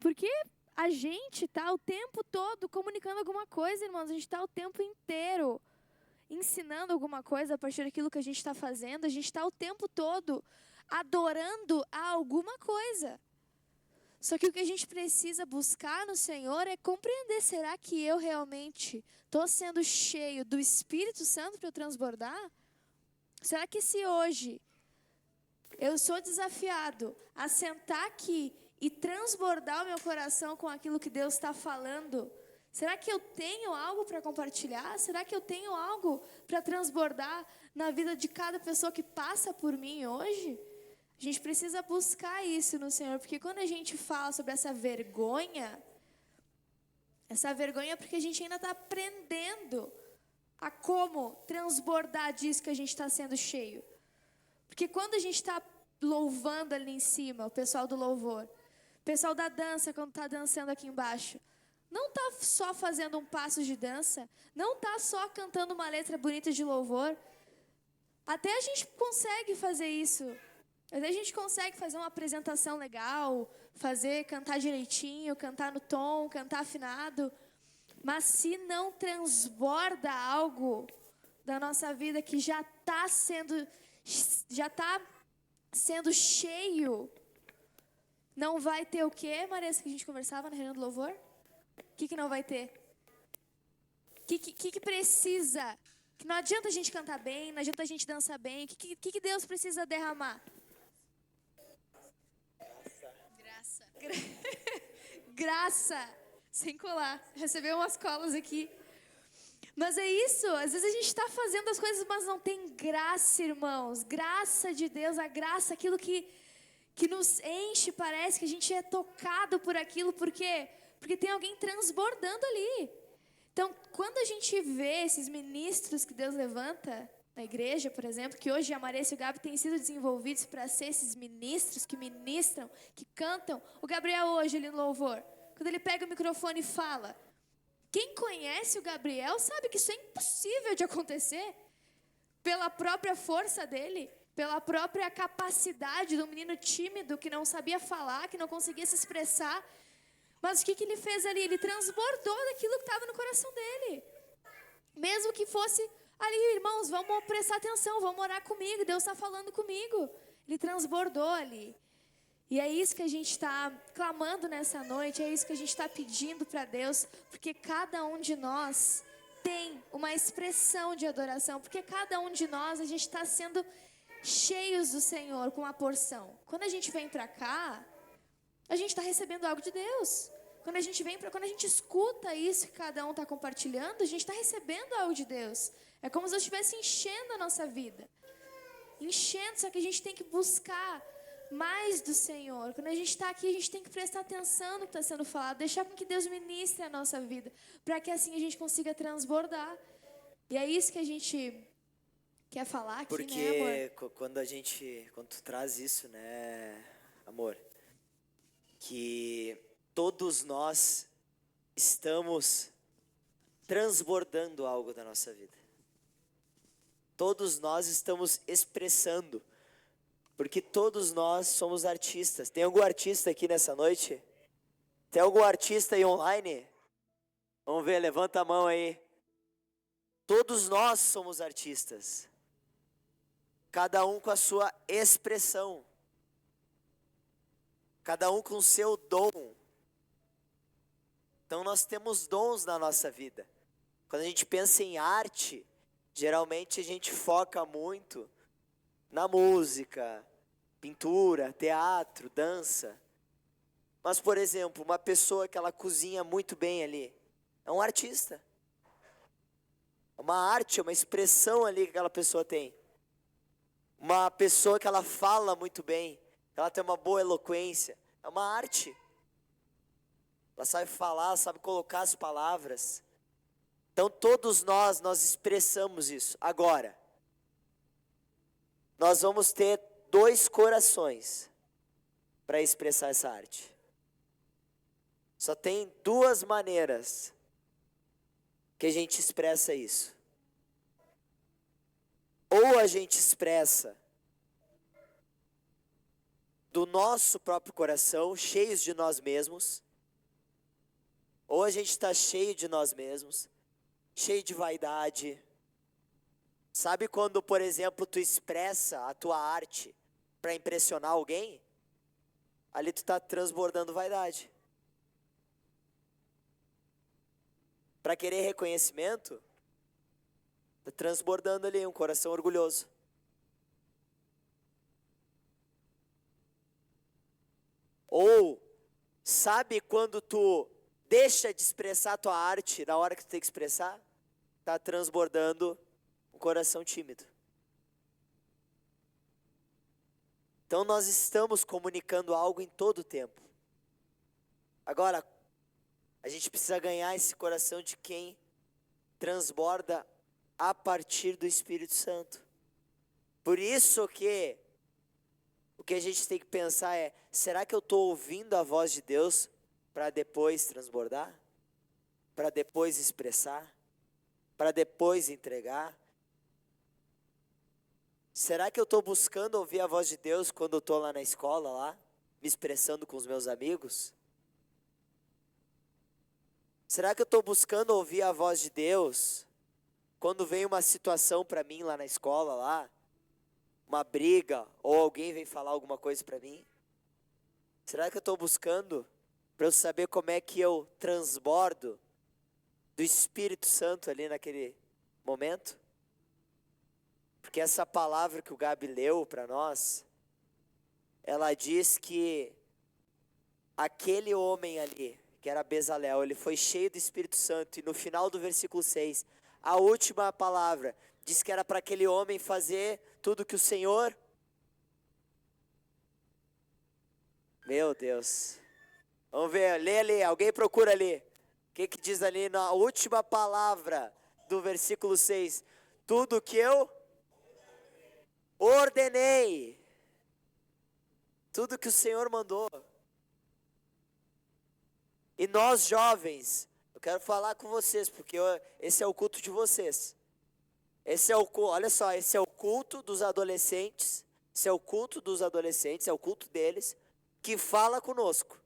Porque a gente está o tempo todo comunicando alguma coisa, irmãos. A gente está o tempo inteiro ensinando alguma coisa a partir daquilo que a gente está fazendo. A gente está o tempo todo adorando a alguma coisa. Só que o que a gente precisa buscar no Senhor é compreender. Será que eu realmente estou sendo cheio do Espírito Santo para eu transbordar? Será que se hoje eu sou desafiado a sentar aqui e transbordar o meu coração com aquilo que Deus está falando, será que eu tenho algo para compartilhar? Será que eu tenho algo para transbordar na vida de cada pessoa que passa por mim hoje? A gente precisa buscar isso no Senhor, porque quando a gente fala sobre essa vergonha é porque a gente ainda está aprendendo a como transbordar disso que a gente está sendo cheio. Porque quando a gente está louvando ali em cima, o pessoal do louvor, o pessoal da dança, quando está dançando aqui embaixo, não tá só fazendo um passo de dança, não tá só cantando uma letra bonita de louvor. Até a gente consegue fazer isso. Até a gente consegue fazer uma apresentação legal, cantar direitinho, cantar no tom, cantar afinado. Mas se não transborda algo da nossa vida que já está sendo cheio, não vai ter o quê, Maressa, que a gente conversava na reunião do louvor? O que não vai ter? O que precisa? Que não adianta a gente cantar bem, não adianta a gente dançar bem. O que Deus precisa derramar? Graça. Graça. Sem colar. Recebeu umas colas aqui. Mas é isso. Às vezes a gente está fazendo as coisas, mas não tem graça, irmãos. Graça de Deus, a graça, aquilo que nos enche, parece que a gente é tocado por aquilo. Por quê? Porque tem alguém transbordando ali. Então, quando a gente vê esses ministros que Deus levanta na igreja, por exemplo, que hoje a Maressa e o Gabi têm sido desenvolvidos para ser esses ministros que ministram, que cantam. O Gabriel hoje, ali no louvor, quando ele pega o microfone e fala, quem conhece o Gabriel sabe que isso é impossível de acontecer pela própria força dele, pela própria capacidade do menino tímido que não sabia falar, que não conseguia se expressar. Mas o que ele fez ali? Ele transbordou daquilo que estava no coração dele. Mesmo que fosse ali, irmãos, vamos prestar atenção, vamos orar comigo, Deus está falando comigo. Ele transbordou ali. E é isso que a gente está clamando nessa noite, é isso que a gente está pedindo para Deus, porque cada um de nós tem uma expressão de adoração, porque cada um de nós, a gente está sendo cheios do Senhor com uma porção. Quando a gente vem para cá, a gente está recebendo algo de Deus. Quando a gente escuta isso que cada um está compartilhando, a gente está recebendo algo de Deus. É como se Deus estivesse enchendo a nossa vida. Enchendo, só que a gente tem que buscar mais do Senhor. Quando a gente está aqui, a gente tem que prestar atenção no que está sendo falado, deixar com que Deus ministre a nossa vida, para que assim a gente consiga transbordar. E é isso que a gente quer falar aqui, porque, né, amor? Quando tu traz isso, né, amor, que todos nós estamos transbordando algo da nossa vida. Todos nós estamos expressando, porque todos nós somos artistas. Tem algum artista aqui nessa noite? Tem algum artista aí online? Vamos ver, levanta a mão aí. Todos nós somos artistas. Cada um com a sua expressão. Cada um com o seu dom. Então nós temos dons na nossa vida. Quando a gente pensa em arte, geralmente a gente foca muito na música, pintura, teatro, dança. Mas, por exemplo, uma pessoa que ela cozinha muito bem ali, é um artista. É uma arte, é uma expressão ali que aquela pessoa tem. Uma pessoa que ela fala muito bem, ela tem uma boa eloquência, é uma arte. Ela sabe falar, ela sabe colocar as palavras. Então todos nós expressamos isso. Agora, nós vamos ter 2 corações para expressar essa arte. Só tem 2 maneiras que a gente expressa isso. Ou a gente expressa do nosso próprio coração, cheios de nós mesmos, ou a gente está cheio de nós mesmos, cheio de vaidade. Sabe quando, por exemplo, tu expressa a tua arte para impressionar alguém? Ali tu está transbordando vaidade. Para querer reconhecimento, está transbordando ali um coração orgulhoso. Ou, sabe quando tu deixa de expressar a tua arte na hora que tu tem que expressar? Está transbordando um coração tímido. Então nós estamos comunicando algo em todo o tempo. Agora, a gente precisa ganhar esse coração de quem transborda a partir do Espírito Santo. Por isso que o que a gente tem que pensar é, será que eu estou ouvindo a voz de Deus para depois transbordar? para depois expressar, para depois entregar? Será que eu estou buscando ouvir a voz de Deus quando eu estou lá na escola, lá, me expressando com os meus amigos? Será que eu estou buscando ouvir a voz de Deus quando vem uma situação para mim lá na escola, lá, uma briga, ou alguém vem falar alguma coisa para mim? Será que eu estou buscando para eu saber como é que eu transbordo do Espírito Santo ali naquele momento? Porque essa palavra que o Gabi leu para nós, ela diz que aquele homem ali, que era Bezalel, ele foi cheio do Espírito Santo, e no final do versículo 6, a última palavra, diz que era para aquele homem fazer tudo que o Senhor... Meu Deus. Vamos ver, lê ali, alguém procura ali. O que diz ali na última palavra do versículo 6? Tudo que eu ordenei. Tudo que o Senhor mandou. E nós jovens, eu quero falar com vocês, porque esse é o culto de vocês. Esse é o culto, olha só, esse é o culto dos adolescentes. Esse é o culto dos adolescentes, é o culto deles, que fala conosco.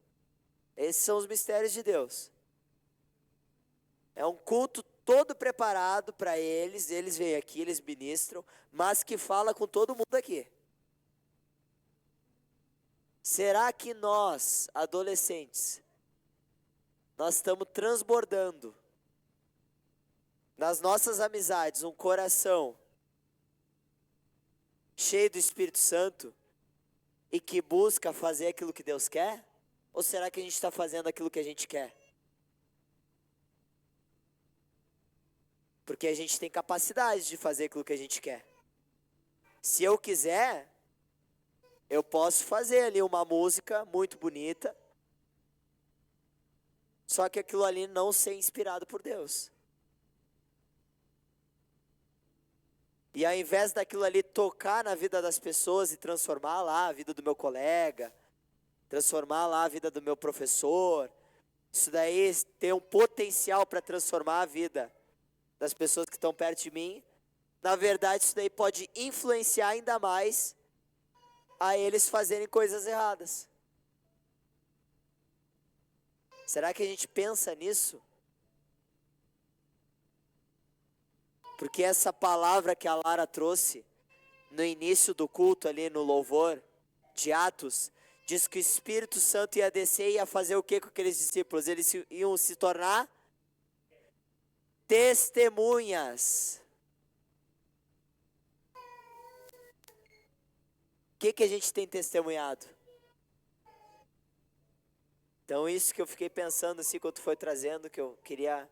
Esses são os mistérios de Deus. É um culto todo preparado para eles vêm aqui, eles ministram, mas que fala com todo mundo aqui. Será que nós, adolescentes, nós estamos transbordando nas nossas amizades um coração cheio do Espírito Santo e que busca fazer aquilo que Deus quer? Ou será que a gente está fazendo aquilo que a gente quer? Porque a gente tem capacidade de fazer aquilo que a gente quer. Se eu quiser, eu posso fazer ali uma música muito bonita, só que aquilo ali não ser inspirado por Deus. E ao invés daquilo ali tocar na vida das pessoas e transformar lá a vida do meu colega, transformar lá a vida do meu professor, isso daí tem um potencial para transformar a vida das pessoas que estão perto de mim. Na verdade, isso daí pode influenciar ainda mais a eles fazerem coisas erradas. Será que a gente pensa nisso? Porque essa palavra que a Lara trouxe no início do culto ali no louvor de Atos, diz que o Espírito Santo ia descer e ia fazer o que com aqueles discípulos? Eles iam se tornar testemunhas. O que a gente tem testemunhado? Então isso que eu fiquei pensando assim quando foi trazendo, que eu queria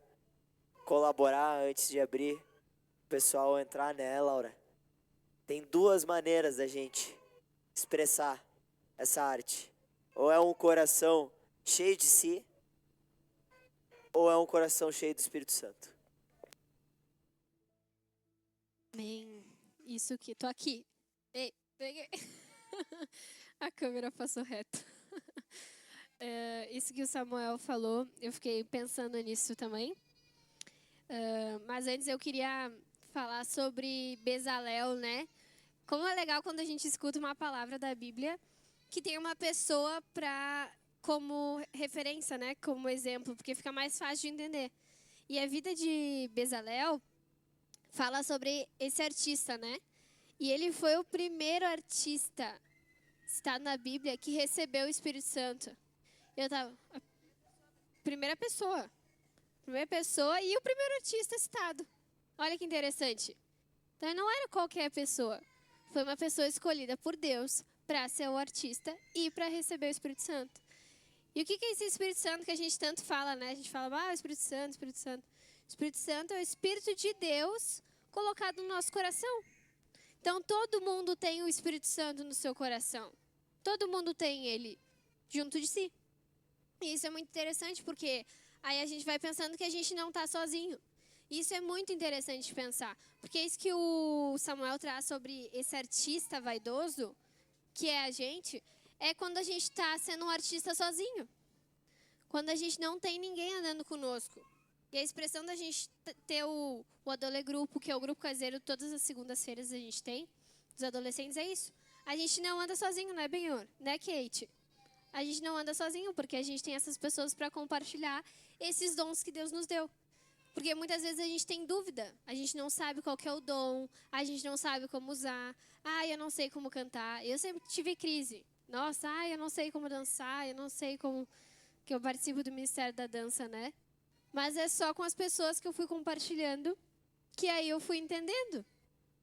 colaborar antes de abrir o pessoal entrar, né, Laura? Tem duas maneiras da gente expressar essa arte. Ou é um coração cheio de si, ou é um coração cheio do Espírito Santo. Amém. Isso que... Tô aqui. Ei, peguei. A câmera passou reto. Isso que o Samuel falou, eu fiquei pensando nisso também. Mas antes eu queria falar sobre Bezalel, né? Como é legal quando a gente escuta uma palavra da Bíblia que tem uma pessoa como referência, né? Como exemplo, porque fica mais fácil de entender. E a vida de Bezalel fala sobre esse artista, né? E ele foi o primeiro artista citado na Bíblia que recebeu o Espírito Santo. Primeira pessoa e o primeiro artista citado. Olha que interessante. Então não era qualquer pessoa. Foi uma pessoa escolhida por Deus para ser o artista e para receber o Espírito Santo. E o que é esse Espírito Santo que a gente tanto fala, né? A gente fala, Espírito Santo, Espírito Santo. O Espírito Santo é o Espírito de Deus colocado no nosso coração. Então todo mundo tem o Espírito Santo no seu coração. Todo mundo tem ele junto de si. E isso é muito interessante porque aí a gente vai pensando que a gente não está sozinho. Isso é muito interessante de pensar. Porque isso que o Samuel traz sobre esse artista vaidoso, que é a gente, é quando a gente está sendo um artista sozinho. Quando a gente não tem ninguém andando conosco. E a expressão da gente ter o Adole Grupo, que é o grupo caseiro, todas as segundas-feiras a gente tem, dos adolescentes, é isso. A gente não anda sozinho, né, Benhor? Né, Kate? A gente não anda sozinho, porque a gente tem essas pessoas para compartilhar esses dons que Deus nos deu. Porque muitas vezes a gente tem dúvida, a gente não sabe qual que é o dom, a gente não sabe como usar. Eu não sei como cantar. Eu sempre tive crise. Nossa, eu não sei como dançar, eu não sei como... Que eu participo do Ministério da Dança, né? Mas é só com as pessoas que eu fui compartilhando que aí eu fui entendendo.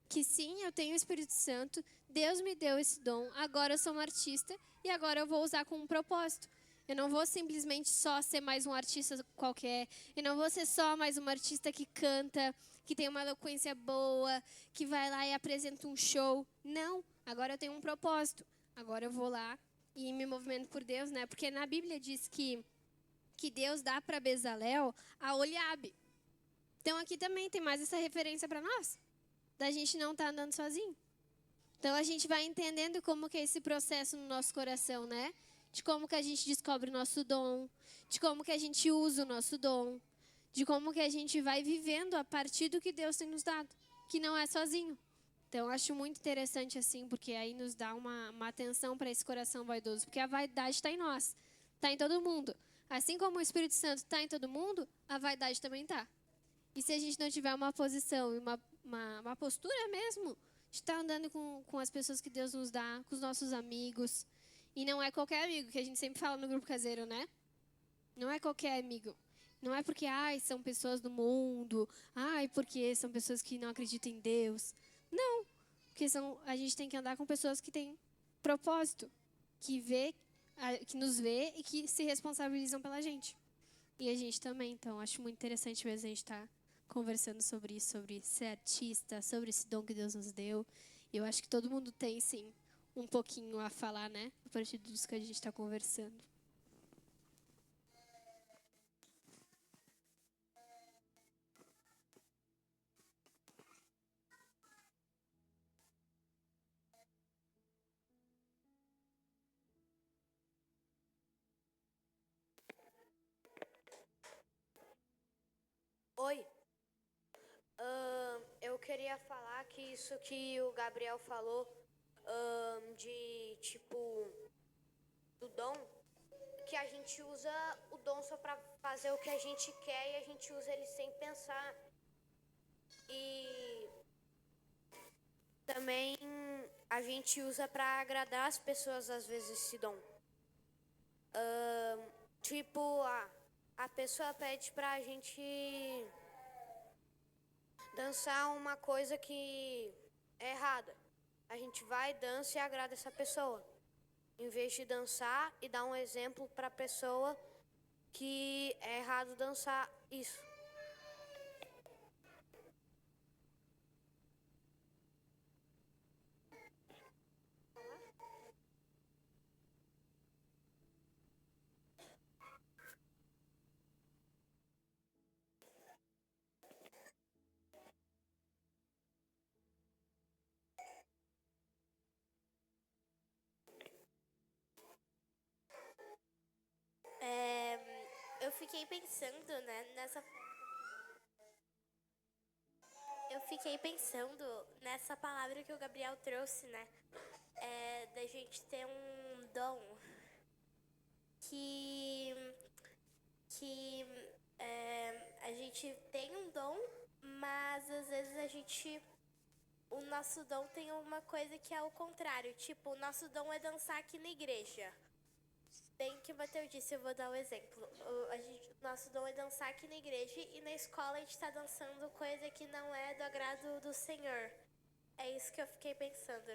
Que sim, eu tenho o Espírito Santo, Deus me deu esse dom, agora eu sou uma artista e agora eu vou usar com um propósito. Eu não vou simplesmente só ser mais um artista qualquer. Eu não vou ser só mais uma artista que canta, que tem uma eloquência boa, que vai lá e apresenta um show. Não, agora eu tenho um propósito. Agora eu vou lá e me movimento por Deus, né? Porque na Bíblia diz que Deus dá para Bezalel a Oliabe. Então aqui também tem mais essa referência para nós, da gente não estar andando sozinho. Então a gente vai entendendo como que é esse processo no nosso coração, né? De como que a gente descobre o nosso dom, de como que a gente usa o nosso dom, de como que a gente vai vivendo a partir do que Deus tem nos dado, que não é sozinho. Então, eu acho muito interessante assim, porque aí nos dá uma atenção para esse coração vaidoso, porque a vaidade está em nós, está em todo mundo. Assim como o Espírito Santo está em todo mundo, a vaidade também está. E se a gente não tiver uma posição e uma postura mesmo, de estar andando com as pessoas que Deus nos dá, com os nossos amigos. E não é qualquer amigo, que a gente sempre fala no grupo caseiro, né? Não é qualquer amigo. Não é porque, são pessoas do mundo. Porque são pessoas que não acreditam em Deus. Não. Porque a gente tem que andar com pessoas que têm propósito. Que nos vê e que se responsabilizam pela gente. E a gente também. Então, acho muito interessante mesmo a gente estar conversando sobre isso, sobre ser artista, sobre esse dom que Deus nos deu. E eu acho que todo mundo tem, sim, um pouquinho a falar, né? A partir disso que a gente está conversando. Oi. Eu queria falar que isso que o Gabriel falou de tipo do dom, que a gente usa o dom só pra fazer o que a gente quer e a gente usa ele sem pensar. E também a gente usa pra agradar as pessoas às vezes esse dom. A pessoa pede pra gente dançar uma coisa que é errada. A gente vai, dança e agrada essa pessoa. Em vez de dançar e dar um exemplo pra pessoa que é errado dançar isso. Eu fiquei pensando, né, nessa palavra que o Gabriel trouxe, né? Da gente ter um dom que a gente tem um dom, mas às vezes o nosso dom tem uma coisa que é o contrário. Tipo, o nosso dom é dançar aqui na igreja. Bem que o Mateus disse, eu vou dar um exemplo. O nosso dom é dançar aqui na igreja e na escola a gente está dançando coisa que não é do agrado do Senhor. É isso que eu fiquei pensando.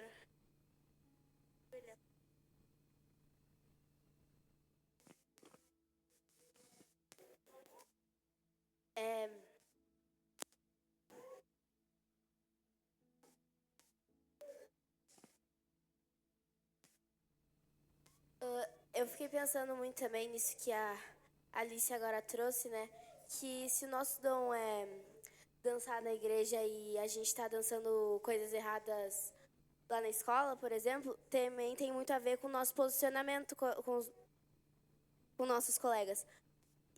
Eu fiquei pensando muito também nisso que a Alice agora trouxe, né? Que se o nosso dom é dançar na igreja e a gente tá dançando coisas erradas lá na escola, por exemplo, também tem muito a ver com o nosso posicionamento com nossos colegas.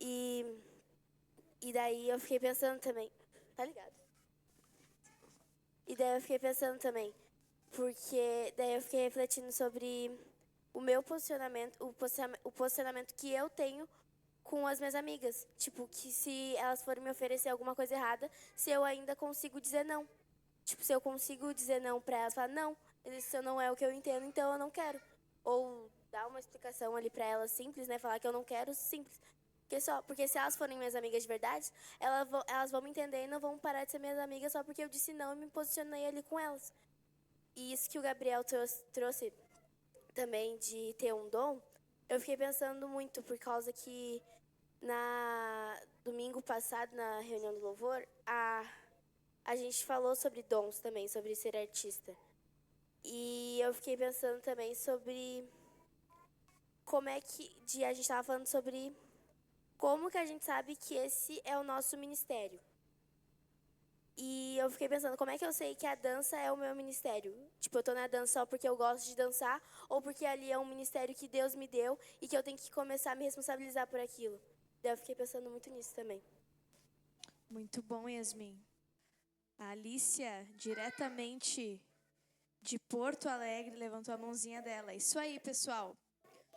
E E daí eu fiquei pensando também, tá ligado? E daí eu fiquei pensando também, porque daí eu fiquei refletindo sobre o meu posicionamento, o posicionamento que eu tenho com as minhas amigas. Tipo, que se elas forem me oferecer alguma coisa errada, se eu ainda consigo dizer não. Tipo, se eu consigo dizer não pra elas, falar, não, isso não é o que eu entendo, então eu não quero. Ou dar uma explicação ali pra elas simples, né? Falar que eu não quero, simples. Porque se elas forem minhas amigas de verdade, elas vão me entender e não vão parar de ser minhas amigas só porque eu disse não e me posicionei ali com elas. E isso que o Gabriel trouxe também de ter um dom, eu fiquei pensando muito por causa que na domingo passado, na reunião do louvor, a gente falou sobre dons também, sobre ser artista. E eu fiquei pensando também sobre como é que a gente estava falando sobre como que a gente sabe que esse é o nosso ministério. E eu fiquei pensando, como é que eu sei que a dança é o meu ministério? Tipo, eu tô na dança só porque eu gosto de dançar ou porque ali é um ministério que Deus me deu e que eu tenho que começar a me responsabilizar por aquilo? Daí eu fiquei pensando muito nisso também. Muito bom, Yasmin. A Alicia, diretamente de Porto Alegre, levantou a mãozinha dela. Isso aí, pessoal.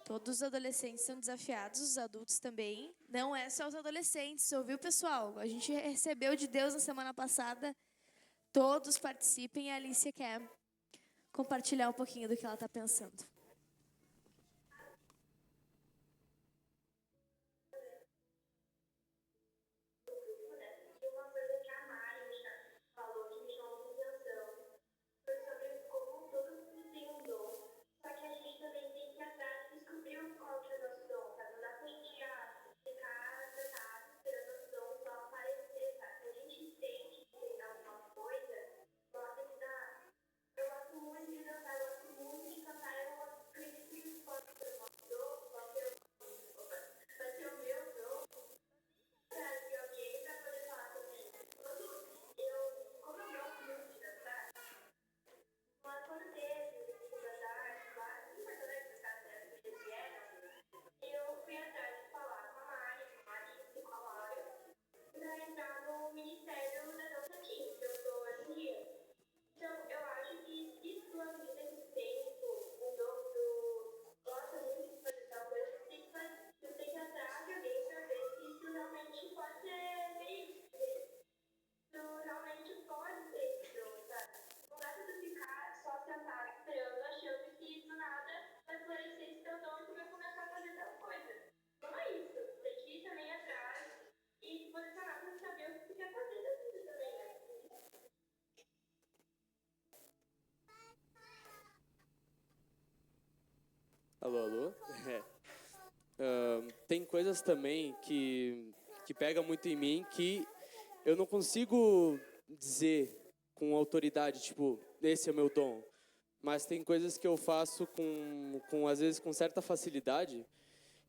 Todos os adolescentes são desafiados, os adultos também. Não é só os adolescentes, ouviu, pessoal? A gente recebeu de Deus na semana passada. Todos participem e a Alicia quer compartilhar um pouquinho do que ela está pensando. Alô, alô? Tem coisas também que pegam muito em mim que eu não consigo dizer com autoridade, tipo, esse é o meu dom. Mas tem coisas que eu faço às vezes, com certa facilidade,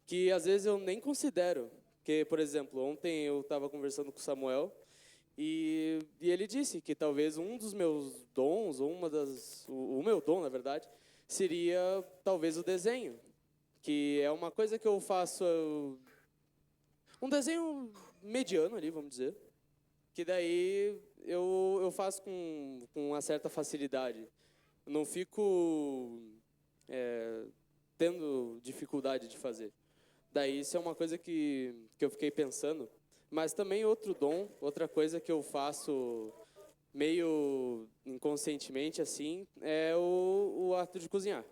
que às vezes eu nem considero. Porque, por exemplo, ontem eu estava conversando com o Samuel e ele disse que talvez um dos meus dons, ou o meu dom, na verdade, seria talvez o desenho, que é uma coisa que eu faço, um desenho mediano ali, vamos dizer, que daí eu faço com uma certa facilidade. Não fico tendo dificuldade de fazer. Daí isso é uma coisa que eu fiquei pensando. Mas também outro dom, outra coisa que eu faço meio inconscientemente assim, é o ato de cozinhar.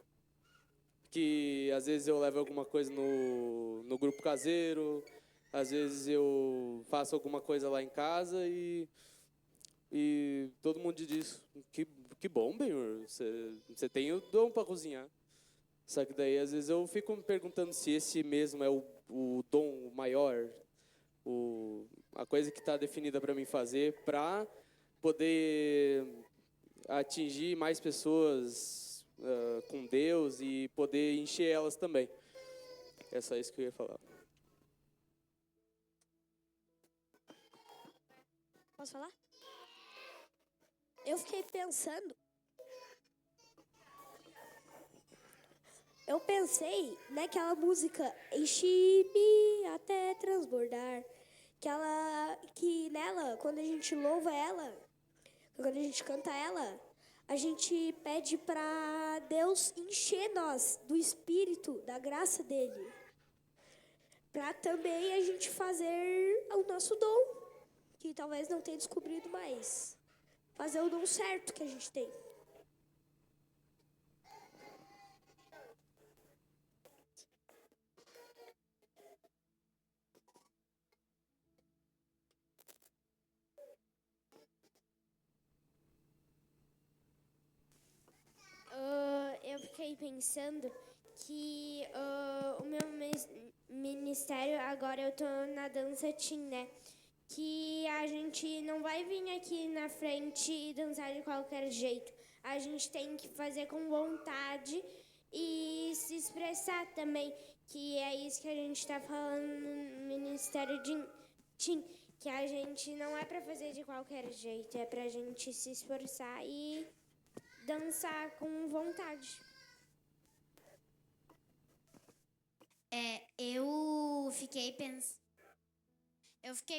Que às vezes eu levo alguma coisa no grupo caseiro, às vezes eu faço alguma coisa lá em casa e todo mundo diz, que bom, Benhur, você tem o dom para cozinhar. Só que daí às vezes eu fico me perguntando se esse mesmo é o dom maior, a coisa que está definida para mim fazer, para poder atingir mais pessoas com Deus e poder encher elas também. É só isso que eu ia falar. Posso falar? Eu fiquei pensando. Eu pensei naquela música Enche-me até transbordar, que nela, quando a gente louva ela, quando a gente canta ela, a gente pede para Deus encher nós do Espírito, da graça dele. Para também a gente fazer o nosso dom, que talvez não tenha descobrido mais. Fazer o dom certo que a gente tem. Eu fiquei pensando que o meu ministério, agora eu tô na dança teen, né? Que a gente não vai vir aqui na frente e dançar de qualquer jeito. A gente tem que fazer com vontade e se expressar também, que é isso que a gente tá falando no ministério de teen, que a gente não é pra fazer de qualquer jeito, é pra gente se esforçar e dançar com vontade. Eu fiquei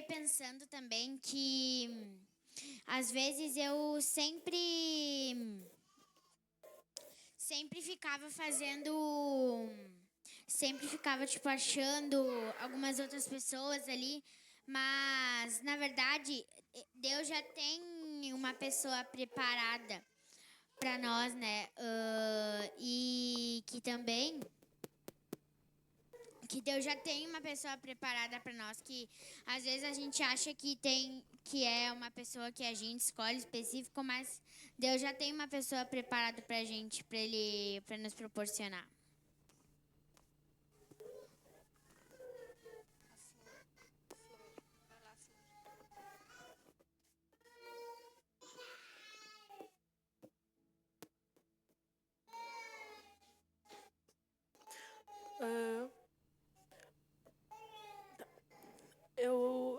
pensando também que às vezes eu sempre ficava tipo achando algumas outras pessoas ali, mas na verdade Deus já tem uma pessoa preparada para nós, né? E que também que Deus já tem uma pessoa preparada para nós, que às vezes a gente acha que é uma pessoa que a gente escolhe específico, mas Deus já tem uma pessoa preparada pra gente, para nos proporcionar.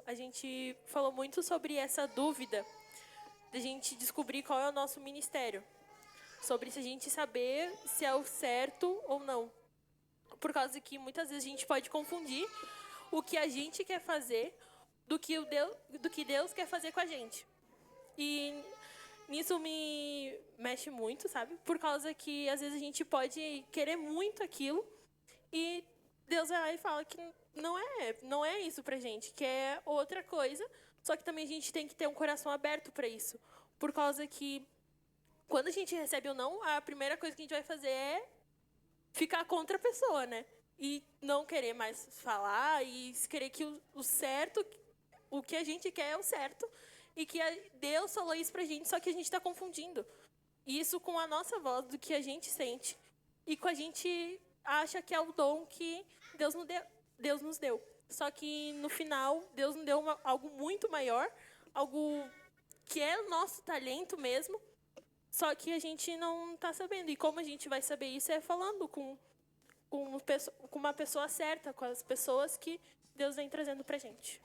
A gente falou muito sobre essa dúvida de a gente descobrir qual é o nosso ministério. Sobre se a gente saber se é o certo ou não. Por causa que muitas vezes a gente pode confundir o que a gente quer fazer do que Deus quer fazer com a gente. E nisso me mexe muito, sabe? Por causa que às vezes a gente pode querer muito aquilo e Deus vai lá e fala que não é isso pra gente, que é outra coisa, só que também a gente tem que ter um coração aberto pra isso. Por causa que quando a gente recebe ou não, a primeira coisa que a gente vai fazer é ficar contra a pessoa, né? E não querer mais falar e querer que o certo, o que a gente quer é o certo, e que Deus falou isso pra gente, só que a gente tá confundindo isso com a nossa voz, do que a gente sente, e com a gente acha que é o dom que Deus nos deu. Só que, no final, Deus nos deu algo muito maior, algo que é o nosso talento mesmo, só que a gente não está sabendo. E como a gente vai saber isso é falando com uma pessoa certa, com as pessoas que Deus vem trazendo para a gente.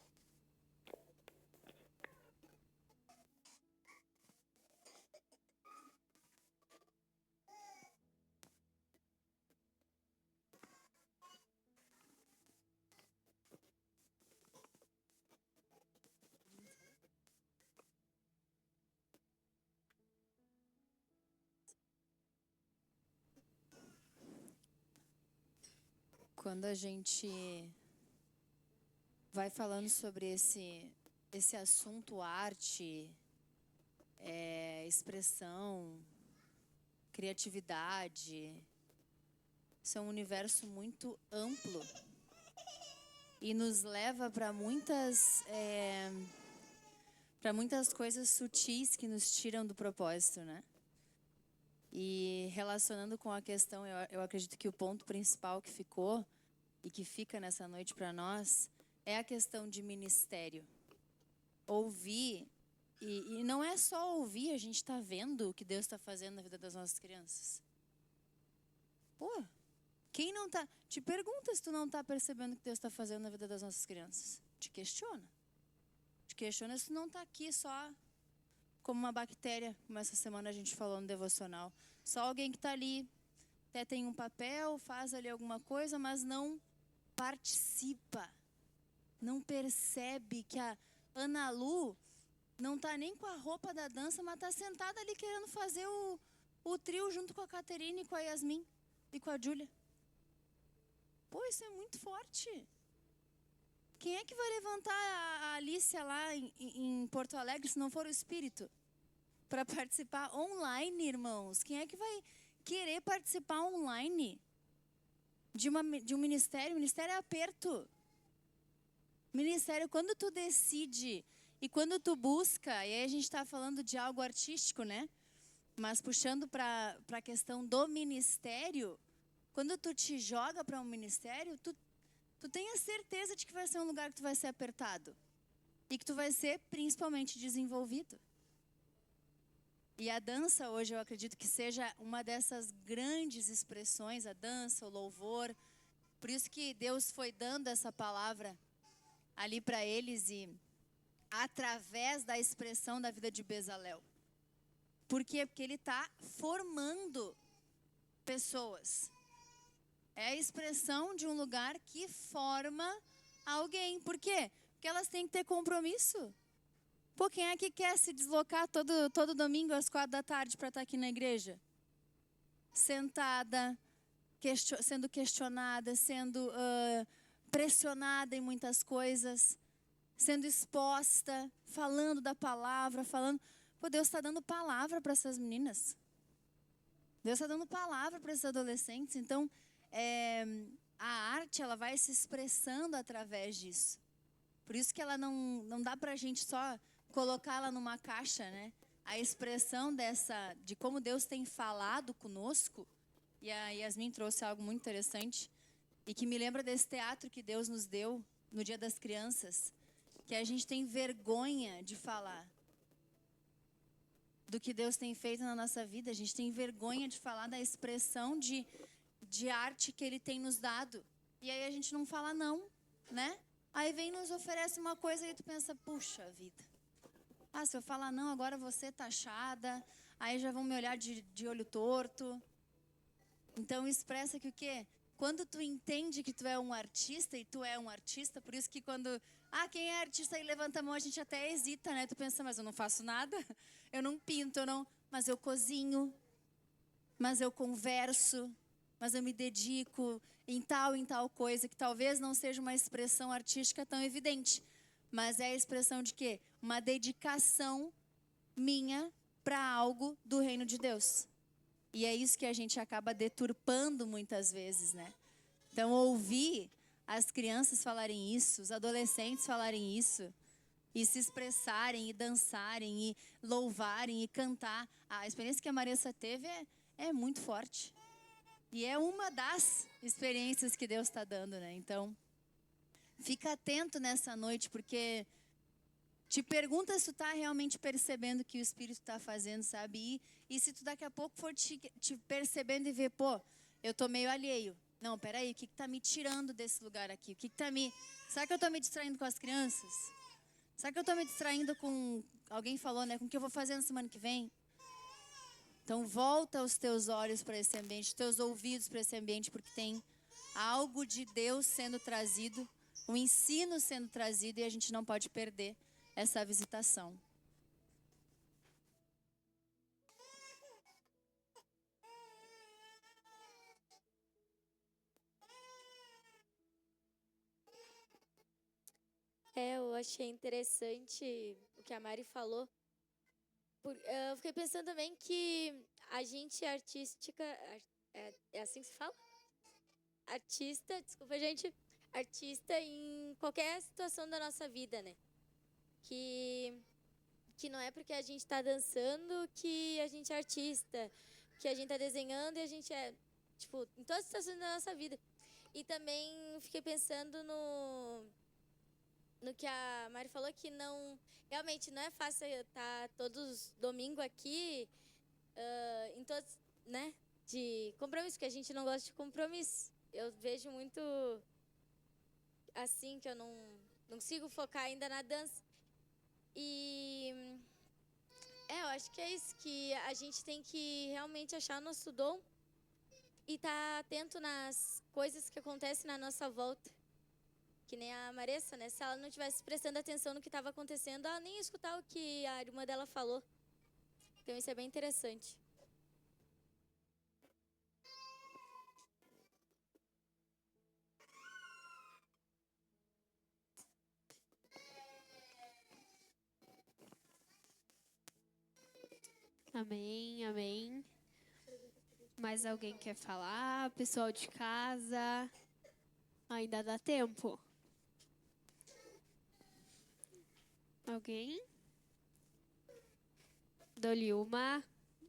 Quando a gente vai falando sobre esse assunto, arte, expressão, criatividade, isso é um universo muito amplo e nos leva para muitas coisas sutis que nos tiram do propósito, né? E relacionando com a questão, eu acredito que o ponto principal que ficou e que fica nessa noite para nós é a questão de ministério. Ouvir, e não é só ouvir, a gente está vendo o que Deus está fazendo na vida das nossas crianças. Pô, quem não está... Te pergunta se tu não está percebendo o que Deus está fazendo na vida das nossas crianças. Te questiona. Te questiona se tu não está aqui só... como uma bactéria, como essa semana a gente falou no devocional. Só alguém que está ali, até tem um papel, faz ali alguma coisa, mas não participa. não percebe que a Ana Lu não tá nem com a roupa da dança, mas tá sentada ali querendo fazer o trio junto com a Caterine, com a Yasmin e com a Júlia. Pô, isso é muito forte. Quem é que vai levantar a Alicia lá em Porto Alegre, se não for o Espírito? Para participar online, irmãos. Quem é que vai querer participar online de um ministério? Ministério é aperto. Ministério, quando tu decide e quando tu busca, e aí a gente está falando de algo artístico, né? Mas puxando para a questão do ministério, quando tu te joga para um ministério, tu tenha certeza de que vai ser um lugar que tu vai ser apertado. E que tu vai ser principalmente desenvolvido. E a dança hoje eu acredito que seja uma dessas grandes expressões, a dança, o louvor. Por isso que Deus foi dando essa palavra ali para eles e através da expressão da vida de Bezalel. Por quê? Porque ele está formando pessoas. É a expressão de um lugar que forma alguém. Por quê? Porque elas têm que ter compromisso. Pô, quem é que quer se deslocar todo domingo às 4 da tarde para estar aqui na igreja? Sentada, sendo questionada, sendo pressionada em muitas coisas, sendo exposta, falando da palavra, falando... Pô, Deus está dando palavra para essas meninas. Deus está dando palavra para esses adolescentes. Então, a arte ela vai se expressando através disso. Por isso que ela não dá para a gente só colocá-la numa caixa, né? A expressão de como Deus tem falado conosco. E a Yasmin trouxe algo muito interessante e que me lembra desse teatro que Deus nos deu no Dia das Crianças, que a gente tem vergonha de falar do que Deus tem feito na nossa vida. A gente tem vergonha de falar da expressão de arte que Ele tem nos dado. E aí a gente não fala não, né? Aí vem e nos oferece uma coisa e tu pensa, puxa vida. Ah, se eu falar não, agora você é taxada. Aí já vão me olhar de olho torto. Então expressa que o quê? Quando tu entende que tu é um artista, e tu é um artista, por isso que quando... Ah, quem é artista e levanta a mão, a gente até hesita, né? Tu pensa, mas eu não faço nada. Eu não pinto, mas eu cozinho. Mas eu converso. Mas eu me dedico em tal coisa, que talvez não seja uma expressão artística tão evidente. Mas é a expressão de quê? Uma dedicação minha para algo do reino de Deus. E é isso que a gente acaba deturpando muitas vezes, né? Então, ouvir as crianças falarem isso, os adolescentes falarem isso, e se expressarem, e dançarem, e louvarem, e cantar. A experiência que a Marissa teve é muito forte. E é uma das experiências que Deus está dando, né? Então, fica atento nessa noite, porque te pergunta se tu está realmente percebendo o que o Espírito está fazendo, sabe? E se tu daqui a pouco for te percebendo e ver, pô, eu tô meio alheio. Não, peraí, o que está me tirando desse lugar aqui? O que está me... Será que eu estou me distraindo com as crianças? Será que eu estou me distraindo com... Alguém falou, né? Com o que eu vou fazer na semana que vem? Então, volta os teus olhos para esse ambiente, os teus ouvidos para esse ambiente, porque tem algo de Deus sendo trazido, um ensino sendo trazido, e a gente não pode perder essa visitação. Eu achei interessante o que a Mari falou. Eu fiquei pensando também que a gente artística... É assim que se fala? Artista, desculpa, gente. Artista em qualquer situação da nossa vida, né? Que não é porque a gente está dançando que a gente é artista. Que a gente está desenhando e a gente é... Tipo, em todas as situações da nossa vida. E também fiquei pensando no que a Mari falou, que não... Realmente não é fácil estar todos domingo aqui, em todos, né? De compromisso, porque a gente não gosta de compromisso. Eu vejo muito assim, que eu não consigo focar ainda na dança. E eu acho que é isso, que a gente tem que realmente achar nosso dom e estar atento nas coisas que acontecem na nossa volta. que nem a Maressa, né? Se ela não tivesse prestando atenção no que estava acontecendo, ela nem ia escutar o que a irmã dela falou. Então isso é bem interessante. Amém, amém. Mais alguém quer falar? Pessoal de casa? Ainda dá tempo? Alguém? Dou-lhe uma,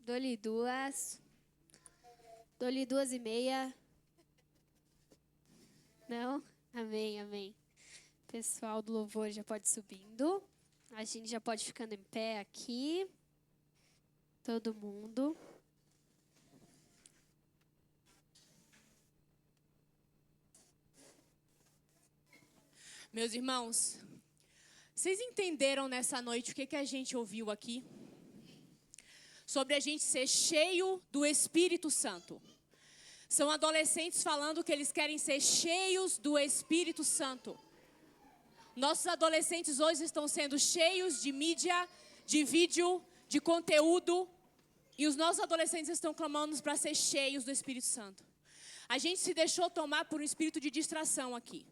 dou-lhe duas, dou-lhe 2:30. Não? Amém, amém. Pessoal do louvor já pode ir subindo. A gente já pode ir ficando em pé aqui. Todo mundo. Meus irmãos, vocês entenderam nessa noite o que a gente ouviu aqui? Sobre a gente ser cheio do Espírito Santo. São adolescentes falando que eles querem ser cheios do Espírito Santo. Nossos adolescentes hoje estão sendo cheios de mídia, de vídeo, de conteúdo, e os nossos adolescentes estão clamando para ser cheios do Espírito Santo. A gente se deixou tomar por um espírito de distração aqui.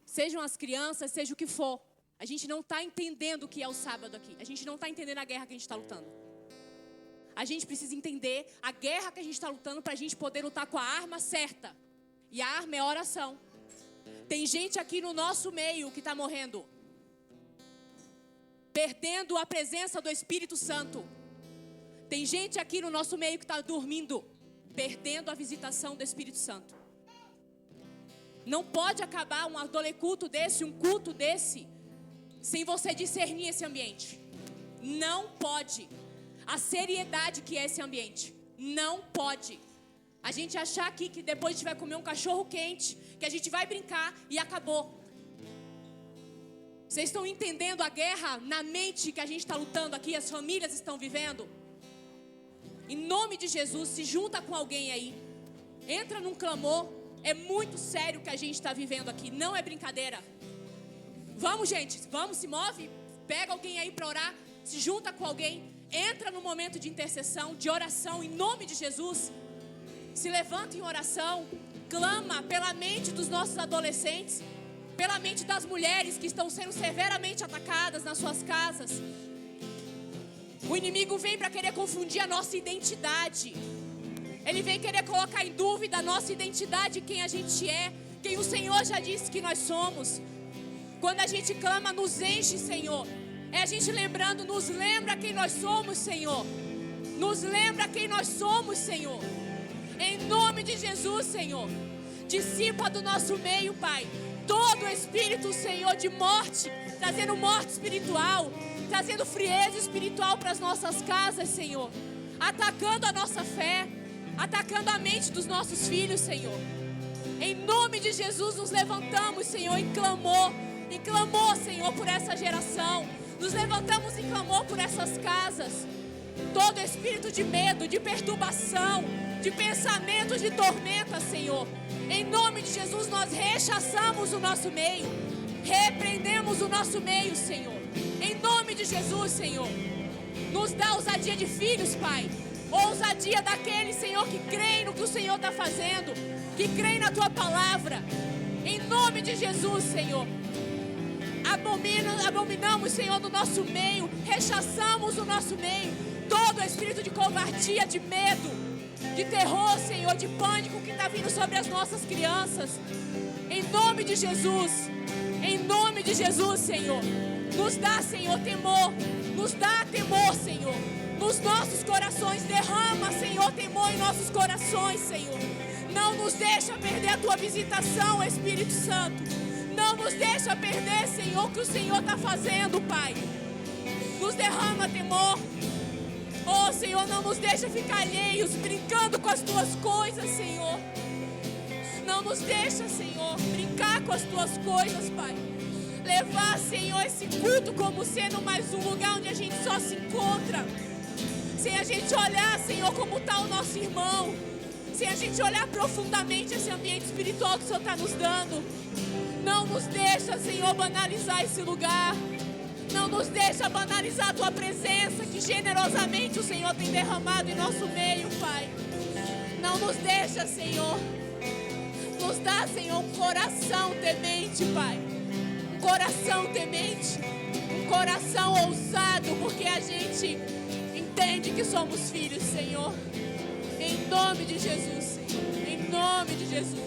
Sejam as crianças, seja o que for. A gente não está entendendo o que é o sábado aqui. A gente não está entendendo a guerra que a gente está lutando. A gente precisa entender a guerra que a gente está lutando para a gente poder lutar com a arma certa. E a arma é a oração. Tem gente aqui no nosso meio que está morrendo. Perdendo a presença do Espírito Santo. Tem gente aqui no nosso meio que está dormindo. Perdendo a visitação do Espírito Santo. Não pode acabar um culto desse, sem você discernir esse ambiente. Não pode. A seriedade que é esse ambiente. Não pode. A gente achar aqui que depois a gente vai comer um cachorro quente, que a gente vai brincar e acabou. Vocês estão entendendo a guerra na mente que a gente está lutando aqui, as famílias estão vivendo? Em nome de Jesus, se junta com alguém aí. Entra num clamor. É muito sério o que a gente está vivendo aqui. Não é brincadeira. Vamos, gente. Vamos, se move. Pega alguém aí para orar. Se junta com alguém. Entra no momento de intercessão, de oração. Em nome de Jesus. Se levanta em oração. Clama pela mente dos nossos adolescentes. Pela mente das mulheres que estão sendo severamente atacadas nas suas casas. O inimigo vem para querer confundir a nossa identidade. Ele vem querer colocar em dúvida a nossa identidade, quem a gente é, quem o Senhor já disse que nós somos. Quando a gente clama, nos enche, Senhor. É a gente lembrando, nos lembra quem nós somos, Senhor. Nos lembra quem nós somos, Senhor. Em nome de Jesus, Senhor. Dissipa do nosso meio, Pai, todo o espírito, Senhor, de morte, trazendo morte espiritual, trazendo frieza espiritual para as nossas casas, Senhor. Atacando a nossa fé, atacando a mente dos nossos filhos, Senhor. Em nome de Jesus nos levantamos, Senhor, em clamor, Senhor, por essa geração. Nos levantamos em clamor por essas casas. Todo espírito de medo, de perturbação, de pensamentos de tormenta, Senhor. Em nome de Jesus nós rechaçamos o nosso meio. Repreendemos o nosso meio, Senhor. Em nome de Jesus, Senhor. Nos dá ousadia de filhos, Pai. Ousadia daqueles, Senhor, que creem no que o Senhor está fazendo, que creem na Tua palavra. Em nome de Jesus, Senhor. Abominamos, Senhor, do nosso meio. Rechaçamos o nosso meio. Todo espírito de covardia, de medo, de terror, Senhor, de pânico que está vindo sobre as nossas crianças. Em nome de Jesus. Em nome de Jesus, Senhor. Nos dá, Senhor, temor. Nos dá temor, Senhor. Nos nossos corações. Derrama, Senhor, temor em nossos corações, Senhor. Não nos deixa perder a Tua visitação, Espírito Santo. Não nos deixa perder, Senhor, o que o Senhor está fazendo, Pai. Nos derrama temor. Oh, Senhor, não nos deixa ficar alheios, brincando com as Tuas coisas, Senhor. Não nos deixa, Senhor, brincar com as Tuas coisas, Pai. Levar, Senhor, esse culto como sendo mais um lugar onde a gente só se encontra. Sem a gente olhar, Senhor, como está o nosso irmão. sem a gente olhar profundamente esse ambiente espiritual que o Senhor está nos dando. Não nos deixa, Senhor, banalizar esse lugar. Não nos deixa banalizar a Tua presença, que generosamente o Senhor tem derramado em nosso meio, Pai. Não nos deixa, Senhor. Nos dá, Senhor, um coração temente, Pai. Um coração temente. Um coração ousado, porque a gente entende que somos filhos, Senhor. Em nome de Jesus, Senhor. Em nome de Jesus.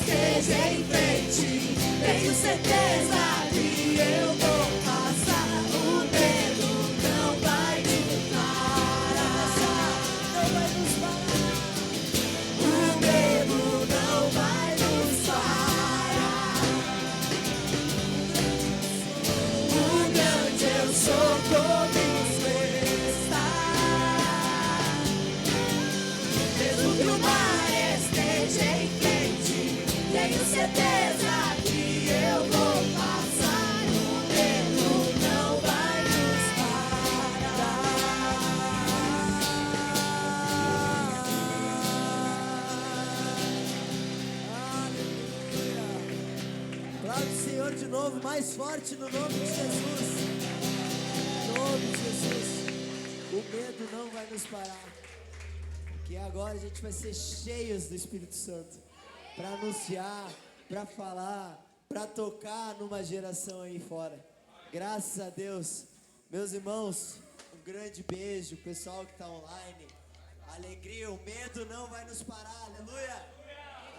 esteja em frente, tenho certeza que eu vou passar. O medo não vai nos parar. Não vai nos parar. O medo não vai nos parar. O grande eu sou comigo está. Mesmo que o mar esteja em frente, tenho certeza que eu vou passar. O medo não vai nos Aplaude o Senhor de novo, mais forte no nome de Jesus. Em nome de Jesus. O medo não vai nos parar. Porque agora a gente vai ser cheios do Espírito Santo. Para anunciar, para falar, para tocar numa geração aí fora. Graças a Deus. Meus irmãos, um grande beijo. O pessoal que está online. Alegria, o medo não vai nos parar. Aleluia.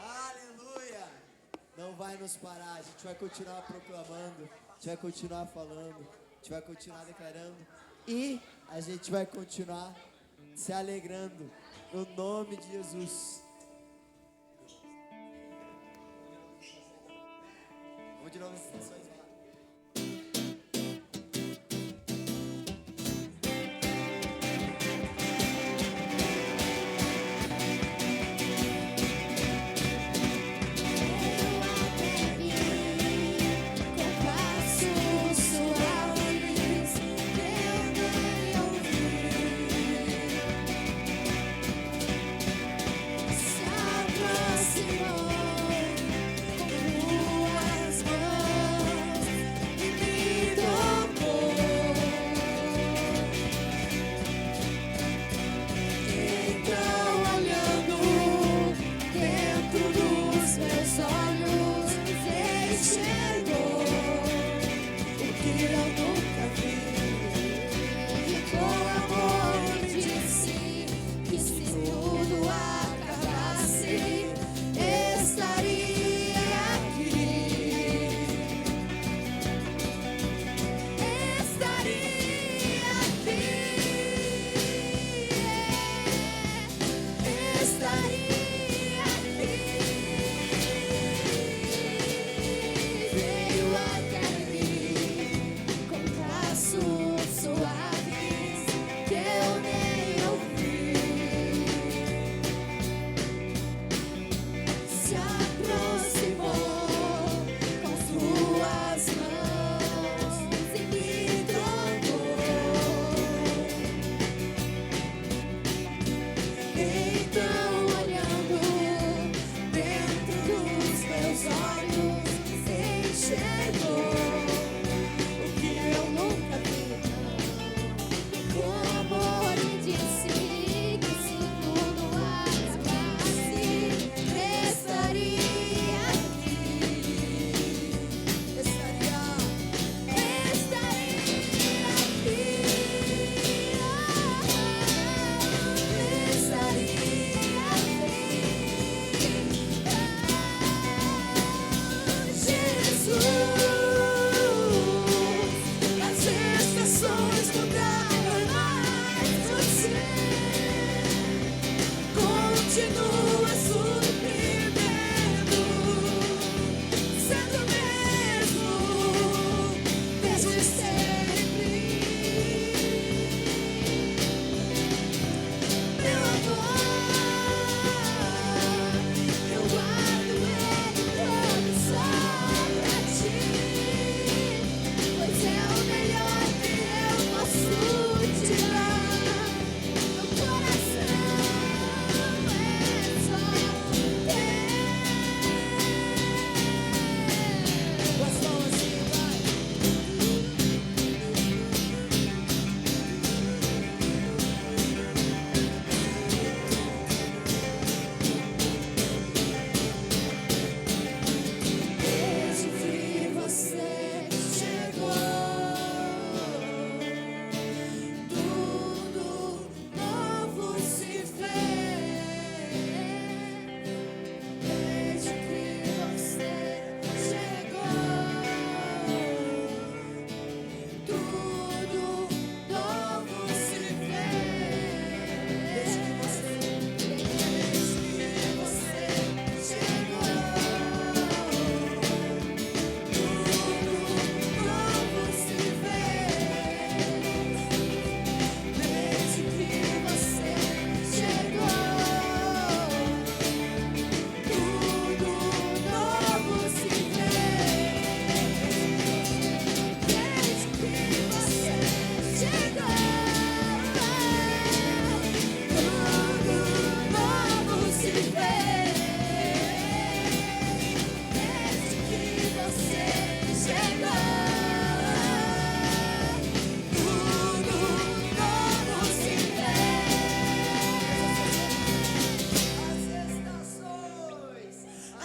Aleluia. Não vai nos parar. A gente vai continuar proclamando. A gente vai continuar falando. A gente vai continuar declarando. E a gente vai continuar se alegrando. No nome de Jesus. Vamos de novo as estações lá. Se aproximou com tuas mãos.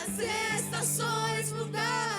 as estações mudaram.